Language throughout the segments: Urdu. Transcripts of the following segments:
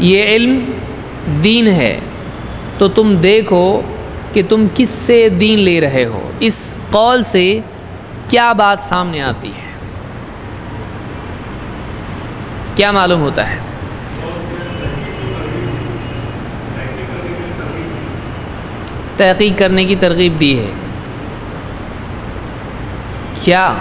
یہ علم دین ہے، تو تم دیکھو کہ تم کس سے دین لے رہے ہو۔ اس قول سے کیا بات سامنے آتی ہے؟ کیا معلوم ہوتا ہے؟ تحقیق کرنے کی ترغیب دی ہے۔ کیا؟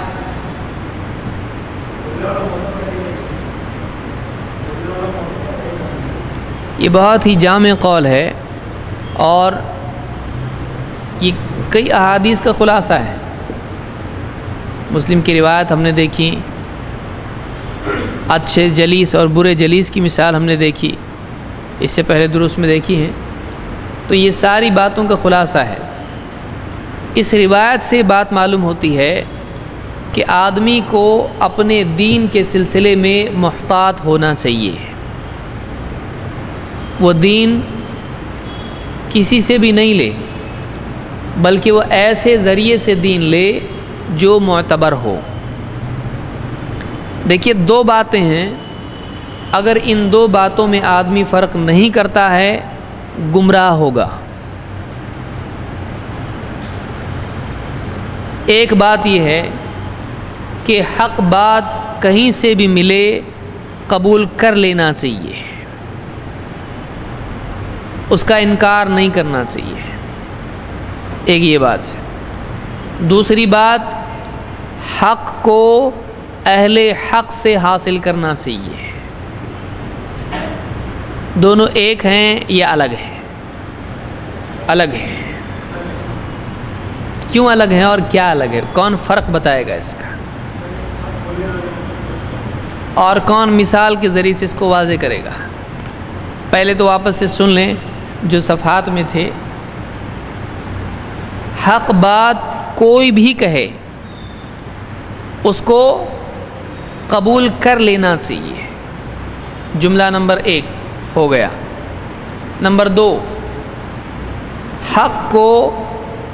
یہ بہت ہی جامع قول ہے، اور یہ کئی احادیث کا خلاصہ ہے۔ مسلم کی روایت ہم نے دیکھی، اچھے جلیس اور برے جلیس کی مثال ہم نے دیکھی، اس سے پہلے دروس میں دیکھی ہیں، تو یہ ساری باتوں کا خلاصہ ہے۔ اس روایت سے بات معلوم ہوتی ہے کہ آدمی کو اپنے دین کے سلسلے میں محتاط ہونا چاہیے۔ وہ دین کسی سے بھی نہیں لے، بلکہ وہ ایسے ذریعے سے دین لے جو معتبر ہو۔ دیکھیے، دو باتیں ہیں، اگر ان دو باتوں میں آدمی فرق نہیں کرتا ہے گمراہ ہوگا۔ ایک بات یہ ہے کہ حق بات کہیں سے بھی ملے قبول کر لینا چاہیے، اس کا انکار نہیں کرنا چاہیے، ایک یہ بات ہے۔ دوسری بات، حق کو اہل حق سے حاصل کرنا چاہیے۔ دونوں ایک ہیں یا الگ ہیں؟ الگ ہیں۔ کیوں الگ ہیں اور کیا الگ ہے؟ کون فرق بتائے گا اس کا؟ اور کون مثال کے ذریعے سے اس کو واضح کرے گا؟ پہلے تو واپس سے سن لیں جو صفحات میں تھے۔ حق بات کوئی بھی کہے اس کو قبول کر لینا چاہیے، جملہ نمبر 1 ہو گیا۔ نمبر 2، حق کو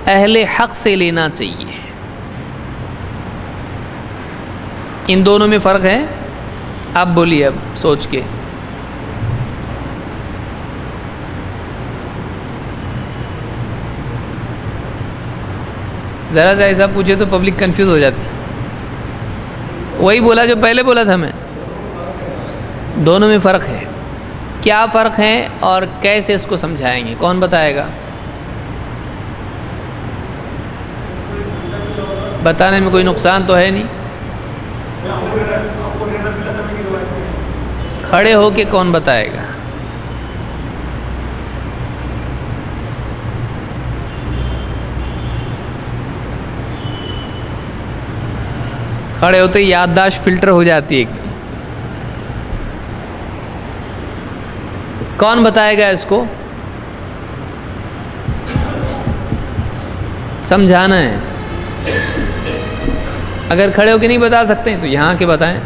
اہل حق سے لینا چاہیے۔ ان دونوں میں فرق ہے؟ آپ بولیے اب سوچ کے۔ ذرا سا ایسا پوچھے تو پبلک کنفیوز ہو جاتی۔ وہی بولا جو پہلے بولا تھا میں، دونوں میں فرق ہے۔ کیا فرق ہے اور کیسے اس کو سمجھائیں گے؟ کون بتائے گا؟ بتانے میں کوئی نقصان تو ہے نہیں۔ کھڑے ہو کے کون بتائے گا؟ کھڑے ہوتے ہی یادداشت فلٹر ہو جاتی ہے ایک دم۔ کون بتائے گا اس کو؟ سمجھانا ہے۔ اگر کھڑے ہو کے نہیں بتا سکتے ہیں تو یہاں کے بتائیں۔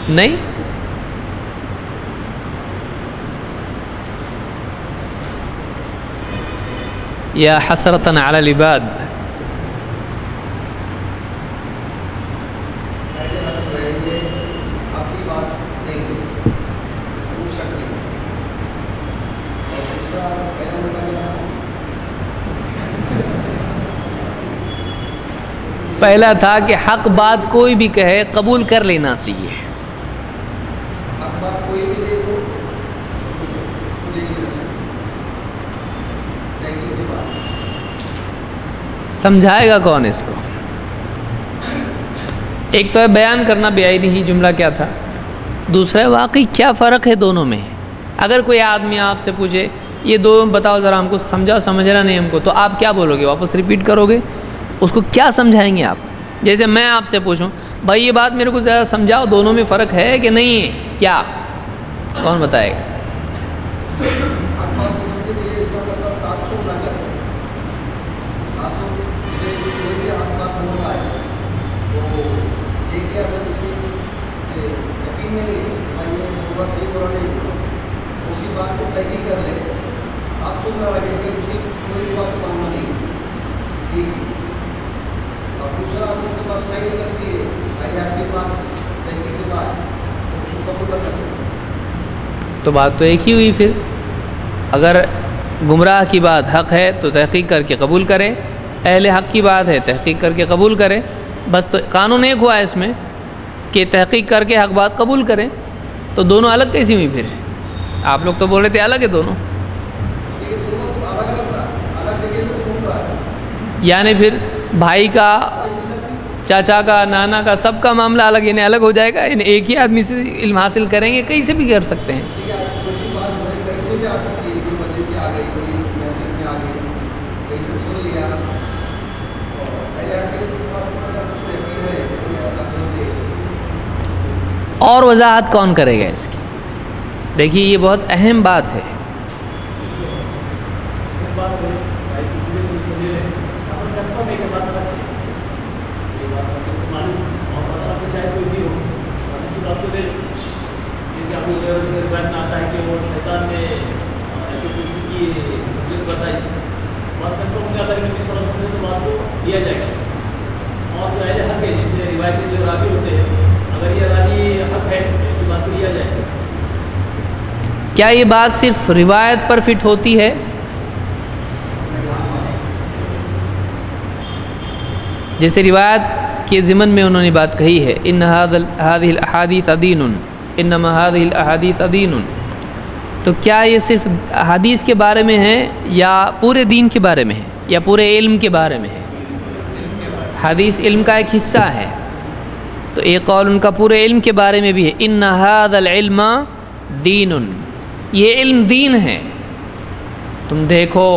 نہیں؟ یا حسرتاً علی العباد، پہلا تھا کہ حق بات کوئی بھی کہے قبول کر لینا چاہیے۔ سمجھائے گا کون اس کو؟ ایک تو ہے بیان کرنا بیعینی ہی، جملہ کیا تھا۔ دوسرا ہے واقعی کیا فرق ہے دونوں میں۔ اگر کوئی آدمی آپ سے پوچھے یہ دو بتاؤ ذرا ہم کو، سمجھنا نہیں ہم کو، تو آپ کیا بولو گے؟ واپس ریپیٹ کرو گے؟ اس کو کیا سمجھائیں گے آپ؟ جیسے میں آپ سے پوچھوں بھائی یہ بات میرے کو ذرا سمجھاؤ، دونوں میں فرق ہے کہ نہیں ہے؟ کیا کون بتائے گا؟ تو بات تو ایک ہی ہوئی پھر. اگر گمراہ کی بات حق ہے تو تحقیق کر کے قبول کریں، اہل حق کی بات ہے تحقیق کر کے قبول کریں. بس تو قانون ایک ہوا ہے اس میں کہ تحقیق کر کے حق بات قبول کریں. تو دونوں الگ کیسی ہوئی پھر؟ آپ لوگ تو بول رہے تھے الگ ہے دونوں. یعنی پھر بھائی کا، چاچا کا، نانا کا، سب کا معاملہ الگ، یعنی الگ ہو جائے گا. یعنی ایک ہی آدمی سے علم حاصل کریں گے، کہیں سے بھی کر سکتے ہیں. اور وضاحت کون کرے گا اس کی؟ دیکھیے یہ بہت اہم بات ہے. کیا یہ بات صرف روایت پر فٹ ہوتی ہے؟ جیسے روایت کے ضمن میں انہوں نے بات کہی ہے ان هذه الاحاديث دین انما هذه الاحاديث دین. تو کیا یہ صرف حدیث کے بارے میں ہے یا پورے دین کے بارے میں ہے یا پورے علم کے بارے میں ہے؟ حدیث علم کا ایک حصہ ہے. تو ایک قول ان کا پورے علم کے بارے میں بھی ہے ان هذا العلم دین، یہ علم دین ہے. تم دیکھو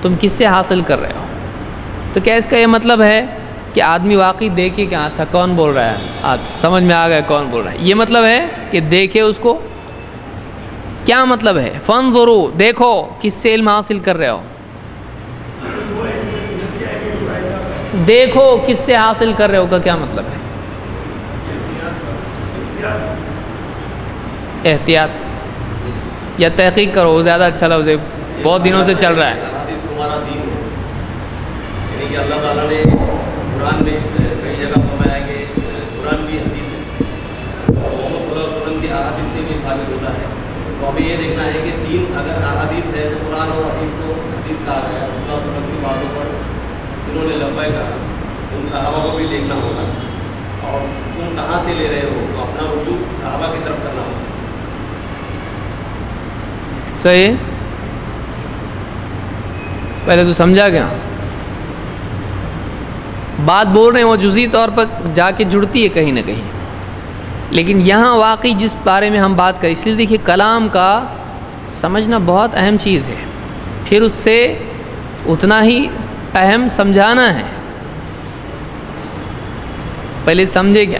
تم کس سے حاصل کر رہے ہو. تو کیا اس کا یہ مطلب ہے کہ آدمی واقعی دیکھے کہ اچھا کون بول رہا ہے، آج سمجھ میں آ گیا کون بول رہا ہے، یہ مطلب ہے کہ دیکھے اس کو؟ کیا مطلب ہے فانظروا، دیکھو کس سے علم حاصل کر رہے ہو، دیکھو کس سے حاصل کر رہے ہو کا کیا مطلب ہے؟ احتیاط یا تحقیق کرو، وہ زیادہ اچھا لفظ ہے، بہت دنوں سے چل رہا ہے. تمہارا دین ہے، یعنی کہ اللہ تعالیٰ نے قرآن میں کئی جگہ فرمایا کہ قرآن بھی حدیث ہے، محمد صلی اللہ علیہ وسلم کی احادیث سے بھی ثابت ہوتا ہے. تو ہمیں یہ دیکھنا ہے کہ دین اگر احادیث ہے تو قرآن اور حدیث کو حدیث کہا گیا ہے. رسول اللہ صلی اللہ علیہ وسلم کی باتوں پر جنہوں نے لبیک کہا ان صحابہ کو بھی دیکھنا ہوگا، اور تم کہاں سے لے رہے ہو تو اپنا رجوع صحابہ کی طرف کرنا ہوگا. صحیح، پہلے تو سمجھا گیا. بات بول رہے ہیں وہ جزئی طور پر جا کے جڑتی ہے کہیں نہ کہیں، لیکن یہاں واقعی جس بارے میں ہم بات کریں، اس لیے دیکھیے کلام کا سمجھنا بہت اہم چیز ہے، پھر اس سے اتنا ہی اہم سمجھانا ہے. پہلے سمجھے گیا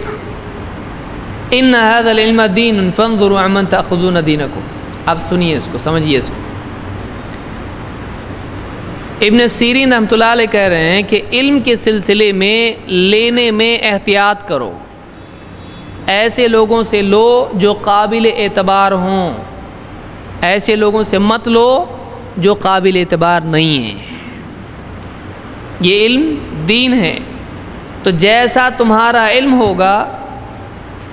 ان هذا العلم دین فانظروا عمن تأخذون دینکم. اب سنیے اس کو، سمجھیے اس کو. ابن سیرین رحمۃ اللہ علیہ کہہ رہے ہیں کہ علم کے سلسلے میں لینے میں احتیاط کرو، ایسے لوگوں سے لو جو قابل اعتبار ہوں، ایسے لوگوں سے مت لو جو قابل اعتبار نہیں ہیں. یہ علم دین ہے، تو جیسا تمہارا علم ہوگا،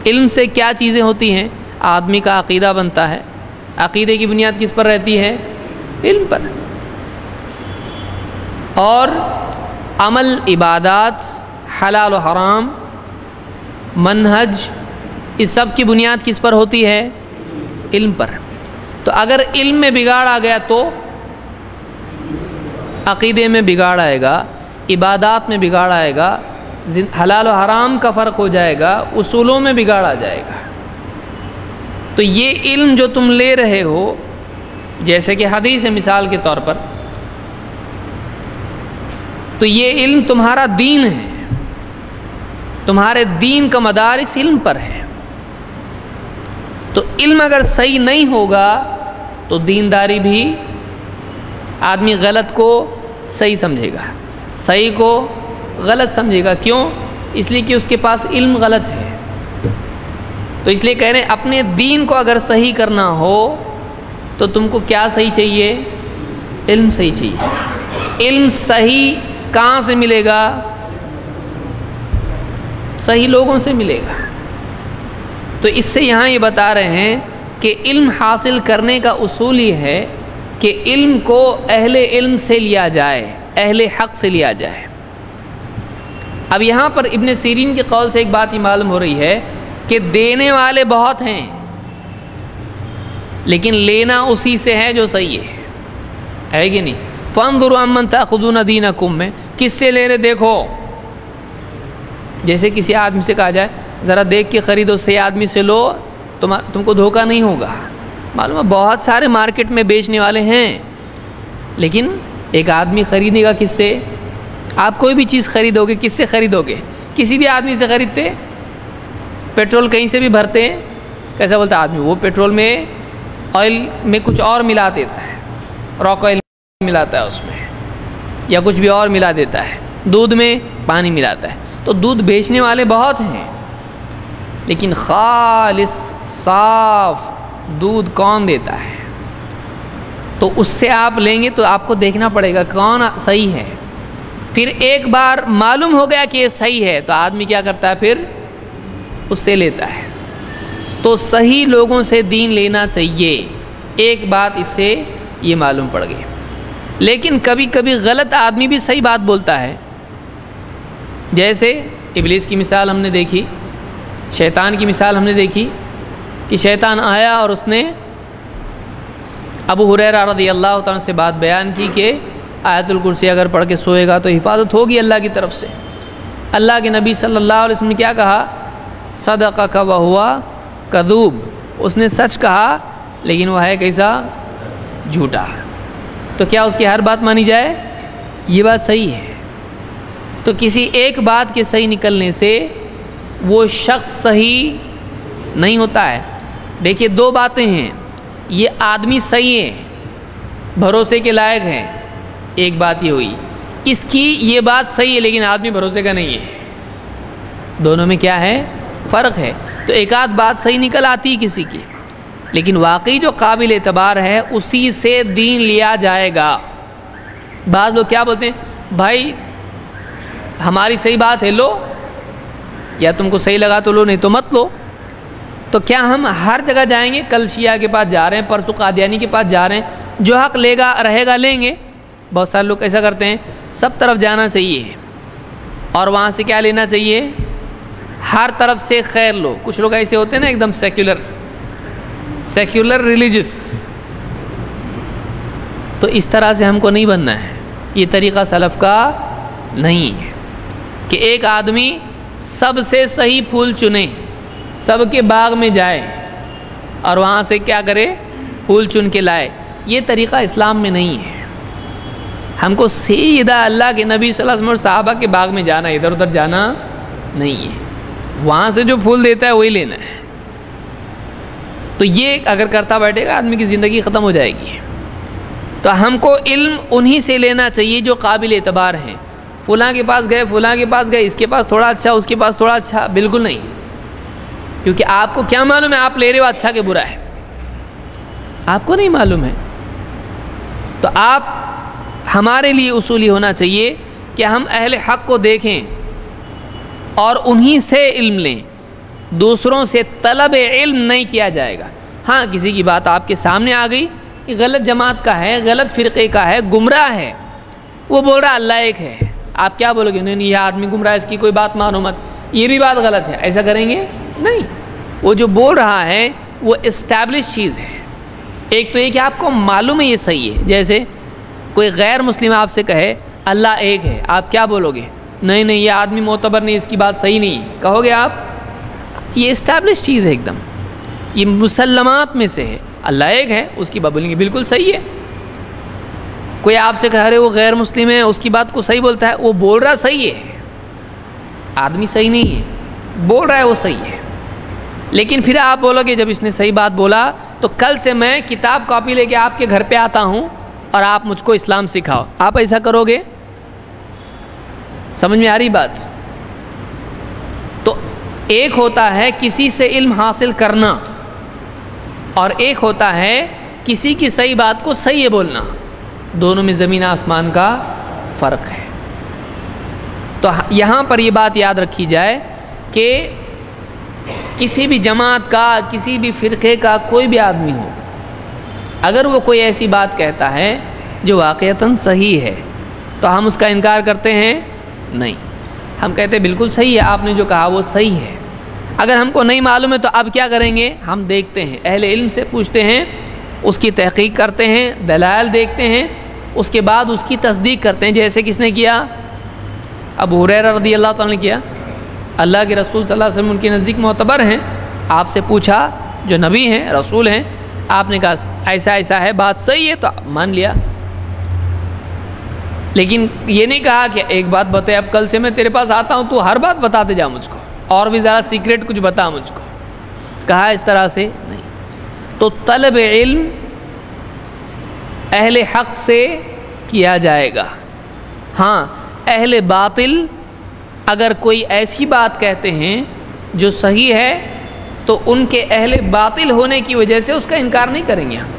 علم سے کیا چیزیں ہوتی ہیں؟ آدمی کا عقیدہ بنتا ہے. عقیدے کی بنیاد کس پر رہتی ہے؟ علم پر. اور عمل، عبادات، حلال و حرام، منہج، اس سب کی بنیاد کس پر ہوتی ہے؟ علم پر. تو اگر علم میں بگاڑ آ گیا تو عقیدے میں بگاڑ آئے گا، عبادات میں بگاڑ آئے گا، حلال و حرام کا فرق ہو جائے گا، اصولوں میں بگاڑ آ جائے گا. تو یہ علم جو تم لے رہے ہو، جیسے کہ حدیث ہے مثال کے طور پر، تو یہ علم تمہارا دین ہے، تمہارے دین کا مدار اس علم پر ہے. تو علم اگر صحیح نہیں ہوگا تو دینداری بھی آدمی غلط کو صحیح سمجھے گا، صحیح کو غلط سمجھے گا. کیوں؟ اس لیے کہ اس کے پاس علم غلط ہے. تو اس لیے کہہ رہے ہیں اپنے دین کو اگر صحیح کرنا ہو تو تم کو کیا صحیح چاہیے؟ علم صحیح چاہیے. علم صحیح کہاں سے ملے گا؟ صحیح لوگوں سے ملے گا۔ تو اس سے یہاں یہ بتا رہے ہیں کہ علم حاصل کرنے کا اصول یہ ہے کہ علم کو اہل علم سے لیا جائے، اہل حق سے لیا جائے۔ اب یہاں پر ابن سیرین کے قول سے ایک بات یہ معلوم ہو رہی ہے کہ دینے والے بہت ہیں، لیکن لینا اسی سے ہے جو صحیح ہے کہ نہیں؟ فانظروا عمن تاخذون دینکم میں کس سے لے رہے دیکھو۔ جیسے کسی آدمی سے کہا جائے ذرا دیکھ کے خریدو، صحیح آدمی سے لو، تم کو دھوکہ نہیں ہوگا۔ معلوم ہے بہت سارے مارکیٹ میں بیچنے والے ہیں، لیکن ایک آدمی خریدے گا کس سے؟ آپ کوئی بھی چیز خریدو گے کس سے خریدو گے؟ کسی بھی آدمی سے خریدتے؟ پیٹرول کہیں سے بھی بھرتے ہیں، کیسا بولتا ہے آدمی وہ پیٹرول میں آئل میں کچھ اور ملا دیتا ہے، راک آئل ملاتا ہے اس میں، یا کچھ بھی اور ملا دیتا ہے، دودھ میں پانی ملاتا ہے۔ تو دودھ بیچنے والے بہت ہیں، لیکن خالص صاف دودھ کون دیتا ہے؟ تو اس سے آپ لیں گے تو آپ کو دیکھنا پڑے گا کون صحیح ہے۔ پھر ایک بار معلوم ہو گیا کہ یہ صحیح ہے تو آدمی کیا کرتا ہے؟ پھر اس سے لیتا ہے۔ تو صحیح لوگوں سے دین لینا چاہیے۔ ایک بات اس سے یہ معلوم پڑ گئی۔ لیکن کبھی کبھی غلط آدمی بھی صحیح بات بولتا ہے، جیسے ابلیس کی مثال ہم نے دیکھی، شیطان کی مثال ہم نے دیکھی کہ شیطان آیا اور اس نے ابو ہریرہ رضی اللہ تعالیٰ سے بات بیان کی کہ آیت الکرسی اگر پڑھ کے سوئے گا تو حفاظت ہوگی اللہ کی طرف سے۔ اللہ کے نبی صلی اللہ علیہ وسلم نے کیا کہا؟ صدقک وہو کذوب، اس نے سچ کہا لیکن وہ ہے کیسا؟ جھوٹا۔ تو کیا اس کی ہر بات مانی جائے؟ یہ بات صحیح ہے۔ تو کسی ایک بات کے صحیح نکلنے سے وہ شخص صحیح نہیں ہوتا ہے۔ دیکھیے دو باتیں ہیں، یہ آدمی صحیح ہے، بھروسے کے لائق ہے، ایک بات یہ ہوئی، اس کی یہ بات صحیح ہے لیکن آدمی بھروسے کا نہیں ہے۔ دونوں میں کیا ہے؟ فرق ہے۔ تو ایک آدھ بات صحیح نکل آتی کسی کی، لیکن واقعی جو قابل اعتبار ہے اسی سے دین لیا جائے گا۔ بعض لوگ کیا بولتے ہیں؟ بھائی ہماری صحیح بات ہے لو، یا تم کو صحیح لگا تو لو نہیں تو مت لو۔ تو کیا ہم ہر جگہ جائیں گے؟ کل شیعہ کے پاس جا رہے ہیں، پرسوں قادیانی کے پاس جا رہے ہیں، جو حق لے گا رہے گا لیں گے۔ بہت سارے لوگ ایسا کرتے ہیں، سب طرف جانا چاہیے اور وہاں سے کیا لینا چاہیے؟ ہر طرف سے خیر لو۔ کچھ لوگ ایسے ہوتے ہیں نا ایک دم سیکولر ریلیجس، تو اس طرح سے ہم کو نہیں بننا ہے۔ یہ طریقہ سلف کا نہیں ہے کہ ایک آدمی سب سے صحیح پھول چنے، سب کے باغ میں جائے اور وہاں سے کیا کرے؟ پھول چن کے لائے۔ یہ طریقہ اسلام میں نہیں ہے۔ ہم کو سیدھا اللہ کے نبی صلی اللہ علیہ وسلم اور صحابہ کے باغ میں جانا، ادھر ادھر جانا نہیں ہے۔ وہاں سے جو پھول دیتا ہے وہی لینا ہے۔ تو یہ اگر کرتا بیٹھے گا آدمی کی زندگی ختم ہو جائے گی۔ تو ہم کو علم انہی سے لینا چاہیے جو قابل اعتبار ہیں۔ فلاں کے پاس گئے، فلاں کے پاس گئے، اس کے پاس تھوڑا اچھا، اس کے پاس تھوڑا اچھا، بالکل نہیں۔ کیونکہ آپ کو کیا معلوم ہے آپ لے رہے ہو اچھا کہ برا ہے؟ آپ کو نہیں معلوم ہے۔ تو آپ ہمارے لیے اصول یہ ہونا چاہیے کہ ہم اہل حق کو دیکھیں اور انہی سے علم لیں، دوسروں سے طلب علم نہیں کیا جائے گا۔ ہاں کسی کی بات آپ کے سامنے آ گئی، یہ غلط جماعت کا ہے، غلط فرقے کا ہے، گمراہ ہے، وہ بول رہا اللہ ایک ہے، آپ کیا بولو گے؟ نہیں یہ آدمی گمراہ ہے، اس کی کوئی بات مانو مت، یہ بھی بات غلط ہے، ایسا کریں گے؟ نہیں۔ وہ جو بول رہا ہے وہ اسٹیبلش چیز ہے۔ ایک تو یہ کہ آپ کو معلوم ہے یہ صحیح ہے۔ جیسے کوئی غیر مسلم آپ سے کہے اللہ ایک ہے، آپ کیا بولو گے؟ نہیں نہیں یہ آدمی معتبر نہیں، اس کی بات صحیح نہیں کہو گے آپ؟ یہ اسٹیبلش چیز ہے، ایک دم یہ مسلمات میں سے ہے۔ اللہ ایک ہے، اس کی بات بولیں گے بالکل صحیح ہے۔ کوئی آپ سے کہہ رہے وہ غیر مسلم ہے، اس کی بات کو صحیح بولتا ہے، وہ بول رہا صحیح ہے، آدمی صحیح نہیں ہے، بول رہا ہے وہ صحیح ہے۔ لیکن پھر آپ بولو گے جب اس نے صحیح بات بولا تو کل سے میں کتاب کاپی لے کے آپ کے گھر پہ آتا ہوں اور آپ مجھ کو اسلام سکھاؤ، آپ ایسا کرو گے؟ سمجھ میں آ رہی بات؟ تو ایک ہوتا ہے کسی سے علم حاصل کرنا اور ایک ہوتا ہے کسی کی صحیح بات کو صحیح بولنا، دونوں میں زمین آسمان کا فرق ہے۔ تو یہاں پر یہ بات یاد رکھی جائے کہ کسی بھی جماعت کا، کسی بھی فرقے کا کوئی بھی آدمی ہو، اگر وہ کوئی ایسی بات کہتا ہے جو واقعتاً صحیح ہے تو ہم اس کا انکار کرتے ہیں؟ نہیں، ہم کہتے ہیں بالکل صحیح ہے، آپ نے جو کہا وہ صحیح ہے۔ اگر ہم کو نہیں معلوم ہے تو اب کیا کریں گے؟ ہم دیکھتے ہیں، اہل علم سے پوچھتے ہیں، اس کی تحقیق کرتے ہیں، دلائل دیکھتے ہیں، اس کے بعد اس کی تصدیق کرتے ہیں، جیسے کس نے کیا؟ ابو ہریرہ رضی اللہ تعالیٰ نے کیا۔ اللہ کے رسول صلی اللہ علیہ وسلم ان کے نزدیک معتبر ہیں، آپ سے پوچھا، جو نبی ہیں، رسول ہیں، آپ نے کہا ایسا ایسا ہے، بات صحیح ہے، تو مان لیا۔ لیکن یہ نہیں کہا کہ ایک بات بتا، اب کل سے میں تیرے پاس آتا ہوں تو ہر بات بتاتے جا مجھ کو، اور بھی ذرا سیکریٹ کچھ بتا مجھ کو، کہا اس طرح سے نہیں۔ تو طلب علم اہل حق سے کیا جائے گا۔ ہاں، اہل باطل اگر کوئی ایسی بات کہتے ہیں جو صحیح ہے تو ان کے اہل باطل ہونے کی وجہ سے اس کا انکار نہیں کریں گے ہم،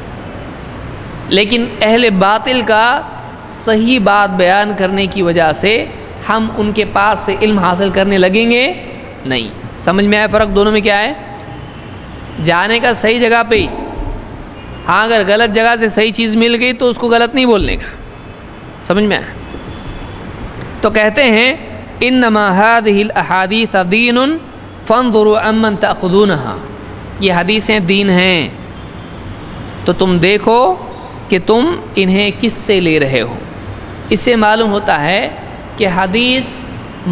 لیکن اہل باطل کا صحیح بات بیان کرنے کی وجہ سے ہم ان کے پاس سے علم حاصل کرنے لگیں گے نہیں۔ سمجھ میں آیا فرق دونوں میں کیا ہے؟ جانے کا صحیح جگہ پہ ہی، ہاں اگر غلط جگہ سے صحیح چیز مل گئی تو اس کو غلط نہیں بولنے کا۔ سمجھ میں آیا؟ تو کہتے ہیں انما هذه الاحاديث دین فانظروا عمن تاخذونها، یہ حدیثیں دین ہیں تو تم دیکھو کہ تم انہیں کس سے لے رہے ہو۔ اس سے معلوم ہوتا ہے کہ حدیث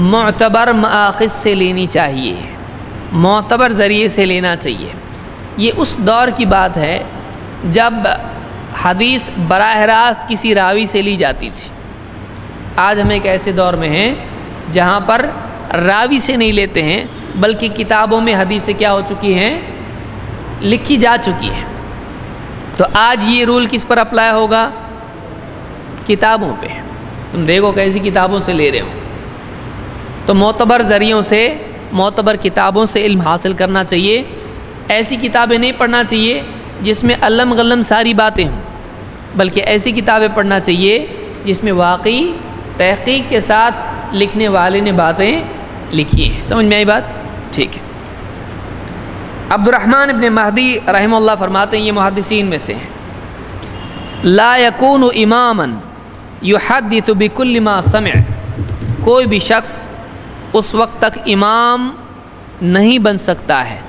معتبر مآخذ سے لینی چاہیے، معتبر ذریعے سے لینا چاہیے۔ یہ اس دور کی بات ہے جب حدیث براہ راست کسی راوی سے لی جاتی تھی۔ آج ہم ایک ایسے دور میں ہیں جہاں پر راوی سے نہیں لیتے ہیں، بلکہ کتابوں میں حدیثیں کیا ہو چکی ہیں؟ لکھی جا چکی ہیں۔ تو آج یہ رول کس پر اپلائی ہوگا؟ کتابوں پہ۔ تم دیکھو کیسی کتابوں سے لے رہے ہو۔ تو معتبر ذریعوں سے، معتبر کتابوں سے علم حاصل کرنا چاہیے۔ ایسی کتابیں نہیں پڑھنا چاہیے جس میں علم غلم ساری باتیں ہوں، بلکہ ایسی کتابیں پڑھنا چاہیے جس میں واقعی تحقیق کے ساتھ لکھنے والے نے باتیں لکھی ہیں۔ سمجھ میں آئی بات؟ ٹھیک ہے۔ عبد الرحمن ابن مہدی رحمہ اللہ فرماتے ہیں، یہ محدثین میں سے ہیں، لا یکون اماما یحدث بکل ما سمع، کوئی بھی شخص اس وقت تک امام نہیں بن سکتا ہے،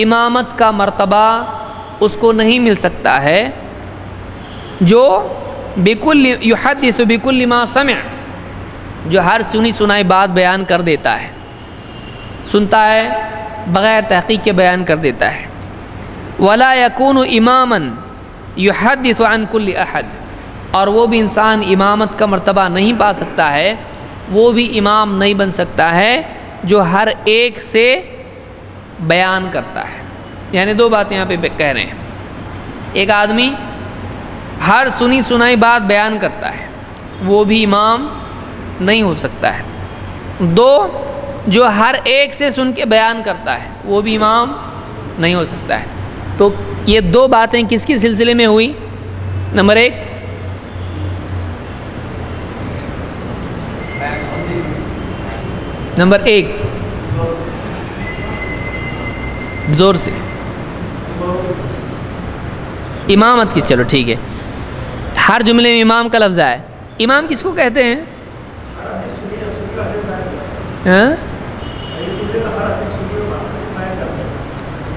امامت کا مرتبہ اس کو نہیں مل سکتا ہے، جو بکل یحدث بکل ما سمع، جو ہر سنی سنائی بات بیان کر دیتا ہے، سنتا ہے بغیر تحقیق کے بیان کر دیتا ہے۔ ولا یکون اماما یحدث عن کل احد، اور وہ بھی انسان امامت کا مرتبہ نہیں پا سکتا ہے، وہ بھی امام نہیں بن سکتا ہے جو ہر ایک سے بیان کرتا ہے۔ یعنی دو باتیں یہاں پہ کہہ رہے ہیں، ایک آدمی ہر سنی سنائی بات بیان کرتا ہے، وہ بھی امام نہیں ہو سکتا ہے۔ دو، جو ہر ایک سے سن کے بیان کرتا ہے، وہ بھی امام نہیں ہو سکتا ہے۔ تو یہ دو باتیں کس کے سلسلے میں ہوئی؟ نمبر ایک، نمبر ایک زور سے امامت کی، چلو ٹھیک ہے، ہر جملے میں امام کا لفظ آئے۔ امام کس کو کہتے ہیں؟ ہاں؟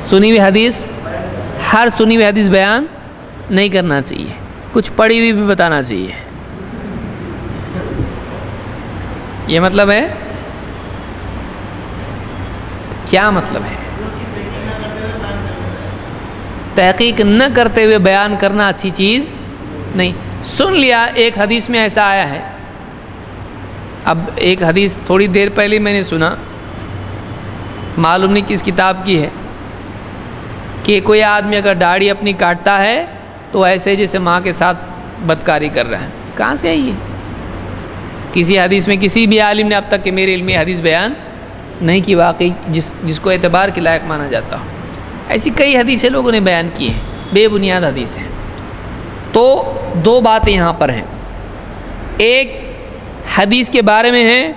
سنی ہوئی حدیث، ہر سنی ہوئی حدیث بیان نہیں کرنا چاہیے، کچھ پڑھی ہوئی بھی بتانا چاہیے۔ یہ مطلب ہے؟ کیا مطلب ہے؟ تحقیق نہ کرتے ہوئے بیان کرنا اچھی چیز نہیں۔ سن لیا ایک حدیث میں ایسا آیا ہے، اب ایک حدیث تھوڑی دیر پہلے میں نے سنا، معلوم نہیں کس کتاب کی ہے، کہ کوئی آدمی اگر داڑھی اپنی کاٹتا ہے تو ایسے جیسے ماں کے ساتھ بدکاری کر رہا ہے۔ کہاں سے آئی ہے؟ کسی حدیث میں کسی بھی عالم نے اب تک کہ میرے علم میں حدیث بیان نہیں کی، واقعی جس کو اعتبار کے لائق مانا جاتا ہو۔ ایسی کئی حدیثیں لوگوں نے بیان کی ہیں، بے بنیاد حدیثیں۔ تو دو باتیں یہاں پر ہیں، ایک حدیث کے بارے میں ہے،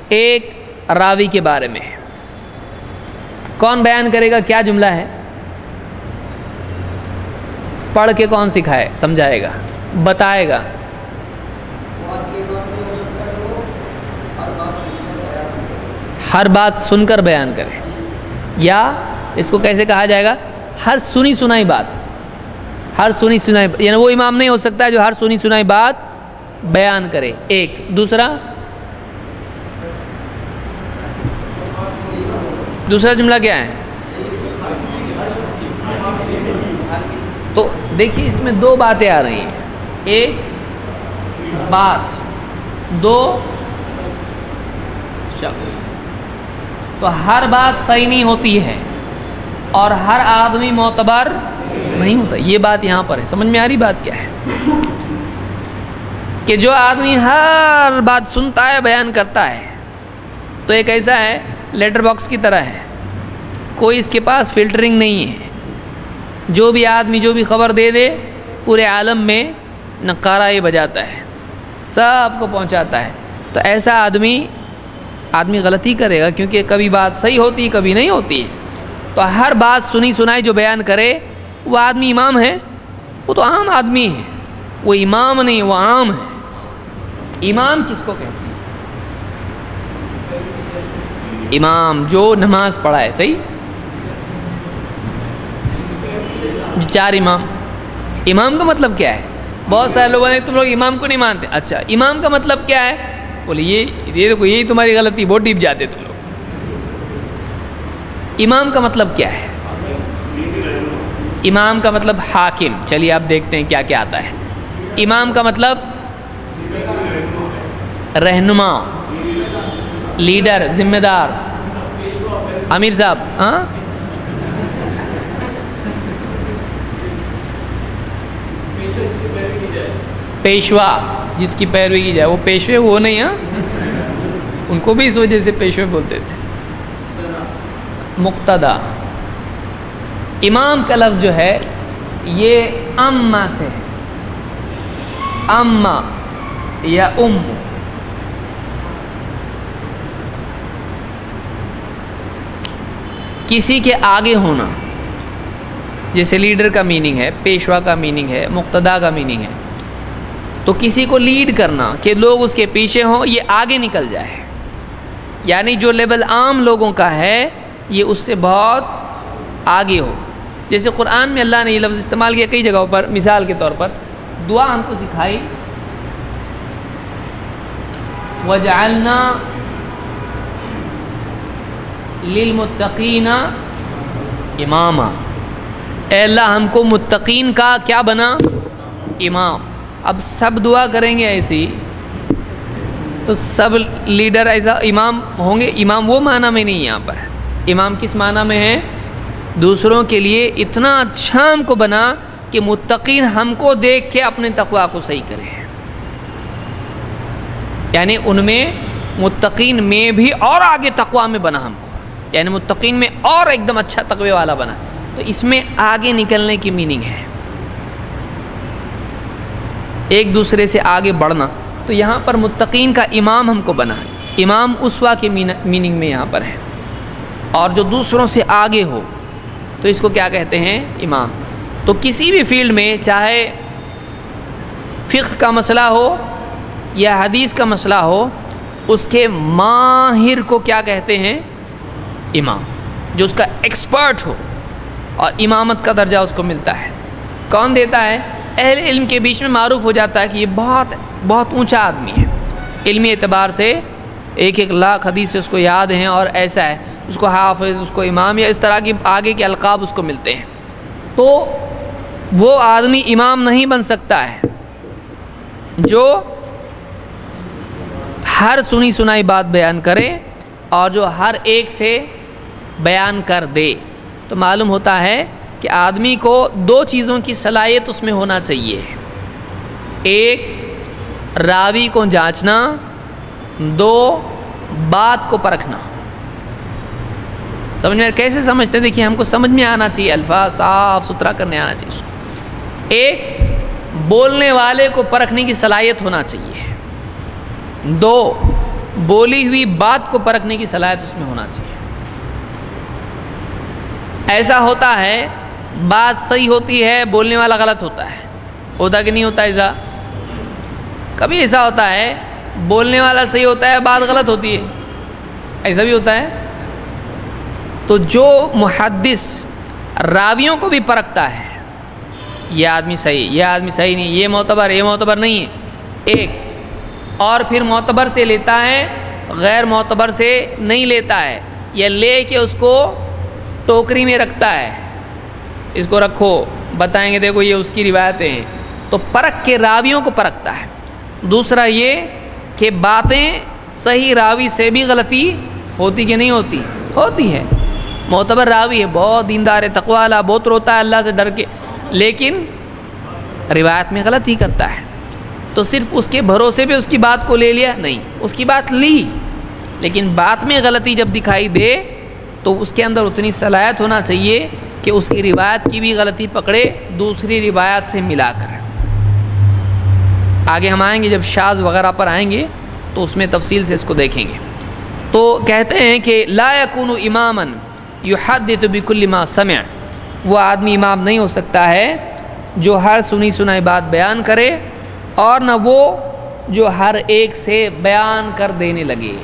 ایک راوی کے بارے میں ہے۔ کون بیان کرے گا کیا جملہ ہے؟ پڑھ کے کون سکھائے، سمجھائے گا، بتائے گا؟ ہر بات سن کر بیان کرے، یا اس کو کیسے کہا جائے گا؟ ہر سنی سنائی بات، ہر سنی سنائی، یعنی وہ امام نہیں ہو سکتا جو ہر سنی سنائی بات بیان کرے، ایک۔ دوسرا جملہ کیا ہے؟ تو دیکھیے اس میں دو باتیں آ رہی ہیں، ایک بات، دو شخص۔ تو ہر بات صحیح نہیں ہوتی ہے اور ہر آدمی معتبر نہیں ہوتا، یہ بات یہاں پر ہے۔ سمجھ میں آ رہی بات کیا ہے؟ کہ جو آدمی ہر بات سنتا ہے بیان کرتا ہے تو ایک ایسا ہے لیٹر باکس کی طرح ہے، کوئی اس کے پاس فلٹرنگ نہیں ہے، جو بھی آدمی جو بھی خبر دے دے پورے عالم میں نقارہ یہ بجاتا ہے، سب کو پہنچاتا ہے۔ تو ایسا آدمی غلطی کرے گا، کیونکہ کبھی بات صحیح ہوتی ہے کبھی نہیں ہوتی ہے۔ تو ہر بات سنی سنائی جو بیان کرے وہ آدمی امام ہے؟ وہ تو عام آدمی ہے، وہ امام نہیں، وہ عام ہے۔ امام کس کو کہتے ہیں؟ امام جو نماز پڑھائے، صحیح؟ چار امام۔ امام کا مطلب کیا ہے؟ بہت سارے لوگوں نے تم لوگ امام کو نہیں مانتے، اچھا امام کا مطلب کیا ہے؟ بولے یہ دیکھو یہی تمہاری غلطی، بہت ڈیپ جاتے تم لوگ۔ امام کا مطلب کیا ہے؟ امام کا مطلب حاکم۔ چلیے آپ دیکھتے ہیں کیا کیا آتا ہے۔ امام کا مطلب رہنما، لیڈر، ذمہ دار، امیر صاحب، ہاں پیشوا، جس کی پیروی کی جائے، وہ پیشوے وہ نہیں، ہاں ان کو بھی اس وجہ سے پیشوے بولتے تھے۔ مقتدا۔ امام کا لفظ جو ہے یہ اما سے ہے، اما یا کسی کے آگے ہونا، جیسے لیڈر کا میننگ ہے، پیشوا کا میننگ ہے، مقتدا کا میننگ ہے۔ تو کسی کو لیڈ کرنا کہ لوگ اس کے پیچھے ہوں، یہ آگے نکل جائے، یعنی جو لیول عام لوگوں کا ہے یہ اس سے بہت آگے ہو۔ جیسے قرآن میں اللہ نے یہ لفظ استعمال کیا کئی جگہوں پر، مثال کے طور پر دعا ہم کو سکھائی، وَجَعَلْنَا لِلْمُتَّقِينَ اماما، اے اللہ ہم کو متقین کا کیا بنا؟ امام۔ اب سب دعا کریں گے ایسی تو سب لیڈر ایسا امام ہوں گے؟ امام وہ معنی میں نہیں، یہاں پر امام کس معنی میں ہے؟ دوسروں کے لیے اتنا اچھا ہم کو بنا کہ متقین ہم کو دیکھ کے اپنے تقوی کو صحیح کریں، یعنی ان میں متقین میں بھی اور آگے تقوی میں بنا ہم کو، یعنی متقین میں اور ایک دم اچھا تقوی والا بنا۔ تو اس میں آگے نکلنے کی میننگ ہے، ایک دوسرے سے آگے بڑھنا۔ تو یہاں پر متقین کا امام ہم کو بنا ہے، امام اسوا کے میننگ میں یہاں پر ہے، اور جو دوسروں سے آگے ہو تو اس کو کیا کہتے ہیں؟ امام۔ تو کسی بھی فیلڈ میں، چاہے فقہ کا مسئلہ ہو یا حدیث کا مسئلہ ہو، اس کے ماہر کو کیا کہتے ہیں؟ امام، جو اس کا ایکسپرٹ ہو، اور امامت کا درجہ اس کو ملتا ہے۔ کون دیتا ہے؟ اہل علم کے بیچ میں معروف ہو جاتا ہے کہ یہ بہت بہت اونچا آدمی ہے، علمی اعتبار سے 1,00,000 حدیث سے اس کو یاد ہیں، اور ایسا ہے، اس کو حافظ، اس کو امام، یا اس طرح کی آگے کے القاب اس کو ملتے ہیں۔ تو وہ آدمی امام نہیں بن سکتا ہے جو ہر سنی سنائی بات بیان کرے اور جو ہر ایک سے بیان کر دے۔ تو معلوم ہوتا ہے کہ آدمی کو دو چیزوں کی صلاحیت اس میں ہونا چاہیے، ایک راوی کو جانچنا، دو بات کو پرکھنا۔ سمجھ میں کیسے سمجھتے ہیں؟ دیکھیے ہم کو سمجھ میں آنا چاہیے، الفاظ صاف ستھرا کرنے آنا چاہیے اس کو۔ ایک بولنے والے کو پرکھنے کی صلاحیت ہونا چاہیے، دو بولی ہوئی بات کو پرکھنے کی صلاحیت اس میں ہونا چاہیے۔ ایسا ہوتا ہے بات صحیح ہوتی ہے بولنے والا غلط ہوتا ہے، ہوتا کہ نہیں ہوتا ایسا؟ کبھی ایسا ہوتا ہے بولنے والا صحیح ہوتا ہے بات غلط ہوتی ہے، ایسا بھی ہوتا ہے۔ تو جو محدث راویوں کو بھی پرکھتا ہے، یہ آدمی صحیح، یہ آدمی صحیح نہیں، یہ معتبر نہیں ہے، ایک، اور پھر معتبر سے لیتا ہے، غیر معتبر سے نہیں لیتا ہے، یا لے کے اس کو ٹوکری میں رکھتا ہے، اس کو رکھو، بتائیں گے دیکھو یہ اس کی روایتیں ہیں، تو پرکھ کے راویوں کو پرکھتا ہے۔ دوسرا یہ کہ باتیں صحیح راوی سے بھی غلطی ہوتی کہ نہیں ہوتی؟ ہوتی ہے۔ معتبر راوی ہے، بہت دیندار ہے، تقوی والا، بہت روتا ہے اللہ سے ڈر کے، لیکن روایت میں غلطی کرتا ہے، تو صرف اس کے بھروسے پہ اس کی بات کو لے لیا؟ نہیں، اس کی بات لی، لیکن بات میں غلطی جب دکھائی دے تو اس کے اندر اتنی صلاحیت ہونا چاہیے کہ اس کی روایت کی بھی غلطی پکڑے دوسری روایت سے ملا کر۔ آگے ہم آئیں گے جب شاذ وغیرہ پر آئیں گے تو اس میں تفصیل سے اس کو دیکھیں گے۔ تو کہتے ہیں کہ لا یکون اماما یحدث بکل ما سمع، وہ آدمی امام نہیں ہو سکتا ہے جو ہر سنی سنائی بات بیان کرے، اور نہ وہ جو ہر ایک سے بیان کر دینے لگے۔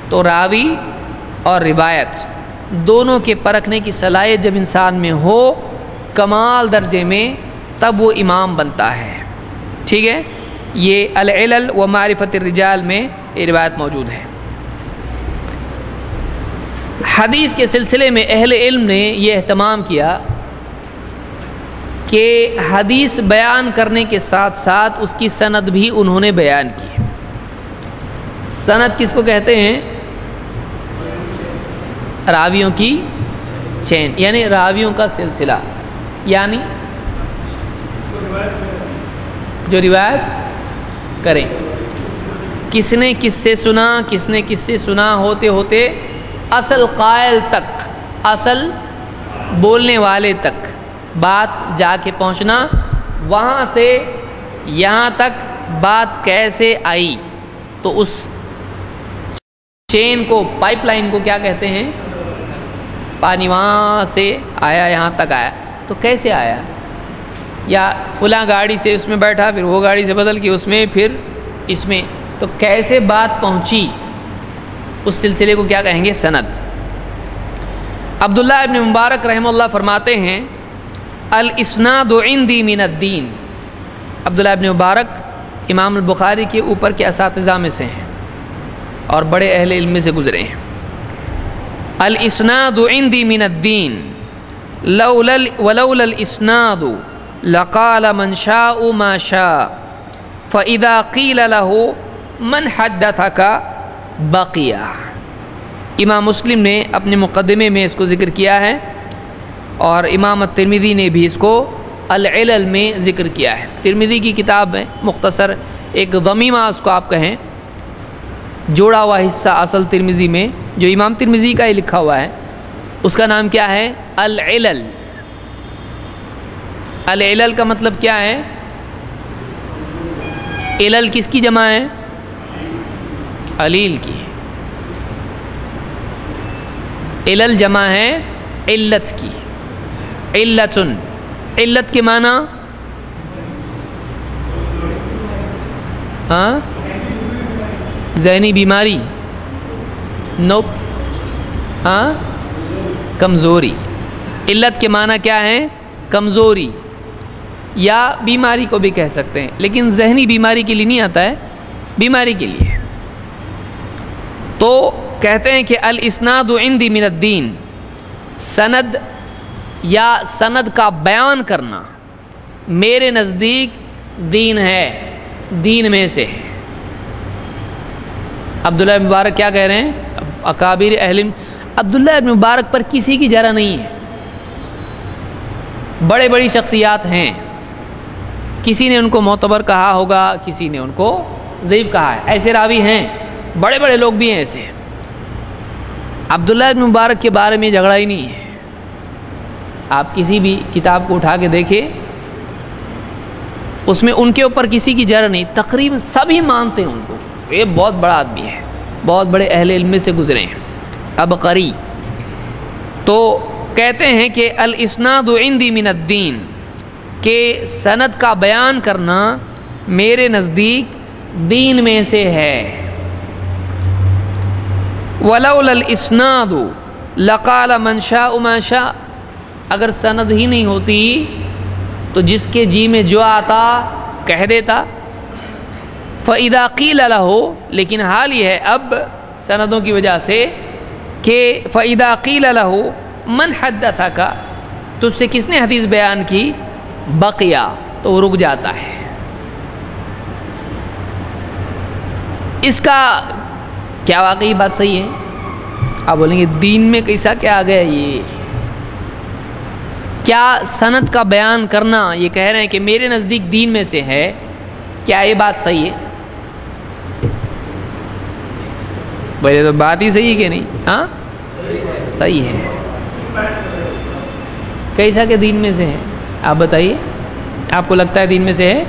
تو راوی اور روایت دونوں کے پرکھنے کی صلاحیت جب انسان میں ہو کمال درجے میں، تب وہ امام بنتا ہے۔ ٹھیک ہے، یہ العلل و معرفت الرجال میں یہ روایت موجود ہے۔ حدیث کے سلسلے میں اہل علم نے یہ اہتمام کیا کہ حدیث بیان کرنے کے ساتھ ساتھ اس کی سند بھی انہوں نے بیان کی۔ سند کس کو کہتے ہیں؟ راویوں کی چین، یعنی راویوں کا سلسلہ، یعنی جو روایت کریں، کس نے کس سے سنا، کس نے کس سے سنا، ہوتے ہوتے اصل قائل تک، اصل بولنے والے تک بات جا کے پہنچنا، وہاں سے یہاں تک بات کیسے آئی، تو اس چین کو، پائپ لائن کو کیا کہتے ہیں؟ پانی وہاں سے آیا یہاں تک آیا، تو کیسے آیا؟ یا فلاں گاڑی سے اس میں بیٹھا، پھر وہ گاڑی سے بدل کے اس میں، پھر اس میں، تو کیسے بات پہنچی، اس سلسلے کو کیا کہیں گے؟ سند۔ عبداللہ ابن مبارک رحمہ اللہ فرماتے ہیں الاسناد عندی من الدین۔ عبداللہ ابن مبارک امام البخاری کے اوپر کے اساتذہ میں سے ہیں اور بڑے اہل علم سے گزرے ہیں۔ الاسناد عندی من الدین ولولا الاسناد لقال من شاء ما شاء فاذا قیل له من حدثك بقی۔ امام مسلم نے اپنے مقدمے میں اس کو ذکر کیا ہے، اور امام الترمذی نے بھی اس کو العلل میں ذکر کیا ہے۔ ترمذی کی کتاب ہے، مختصر ایک ضمیمہ اس کو آپ کہیں، جوڑا ہوا حصہ اصل ترمذی میں جو امام ترمذی کا ہی لکھا ہوا ہے، اس کا نام کیا ہے؟ العلل۔ العلل کا مطلب کیا ہے؟ علل کس کی جمع ہے؟ علیل کی۔ علل جمع ہے علت کی، علتن، علت کے معنی ذہنی بیماری، نوپ، کمزوری۔ علت کے معنی کیا ہے؟ کمزوری یا بیماری کو بھی کہہ سکتے ہیں، لیکن ذہنی بیماری کے لیے نہیں آتا ہے، بیماری کے لیے۔ تو کہتے ہیں کہ الاسناد عندی من الدین، سند یا سند کا بیان کرنا میرے نزدیک دین ہے، دین میں سے ہے۔ عبداللہ ابن مبارک کیا کہہ رہے ہیں؟ اکابر اہل، عبداللہ ابن مبارک پر کسی کی جرح نہیں ہے، بڑے بڑی شخصیات ہیں، کسی نے ان کو معتبر کہا ہوگا، کسی نے ان کو ضعیف کہا ہے، ایسے راوی ہیں، بڑے بڑے لوگ بھی ہیں ایسے۔ عبداللہ ابن مبارک کے بارے میں جھگڑا ہی نہیں ہے، آپ کسی بھی کتاب کو اٹھا کے دیکھیں، اس میں ان کے اوپر کسی کی جرح نہیں، تقریباً سبھی مانتے ہیں ان کو، یہ بہت بڑا آدمی ہے، بہت بڑے اہل علم سے گزرے ہیں۔ ابقری تو کہتے ہیں کہ الاسناد عندی من الدین، کہ سند کا بیان کرنا میرے نزدیک دین میں سے ہے۔ ولولا الاسناد لقال من شاء ما شاء، اگر سند ہی نہیں ہوتی تو جس کے جی میں جو آتا کہہ دیتا۔ فَإِذَا قِيلَ لَهُ، لیکن حال یہ ہے اب سندوں کی وجہ سے کہ فَإِذَا قِيلَ لَهُ مَنْ حَدَّثَكَ، تجھ سے کس نے حدیث بیان کی، بقیہ، تو وہ رک جاتا ہے۔ اس کا کیا واقعی بات صحیح ہے؟ آپ بولیں گے دین میں کیسا کیا آ گیا یہ؟ کیا سند کا بیان کرنا، یہ کہہ رہے ہیں کہ میرے نزدیک دین میں سے ہے، کیا یہ بات صحیح ہے؟ بولے تو بات ہی صحیح ہے کہ نہیں؟ ہاں صحیح ہے۔ کیسا کہ دین میں سے ہے؟ آپ بتائیے، آپ کو لگتا ہے دین میں سے ہے؟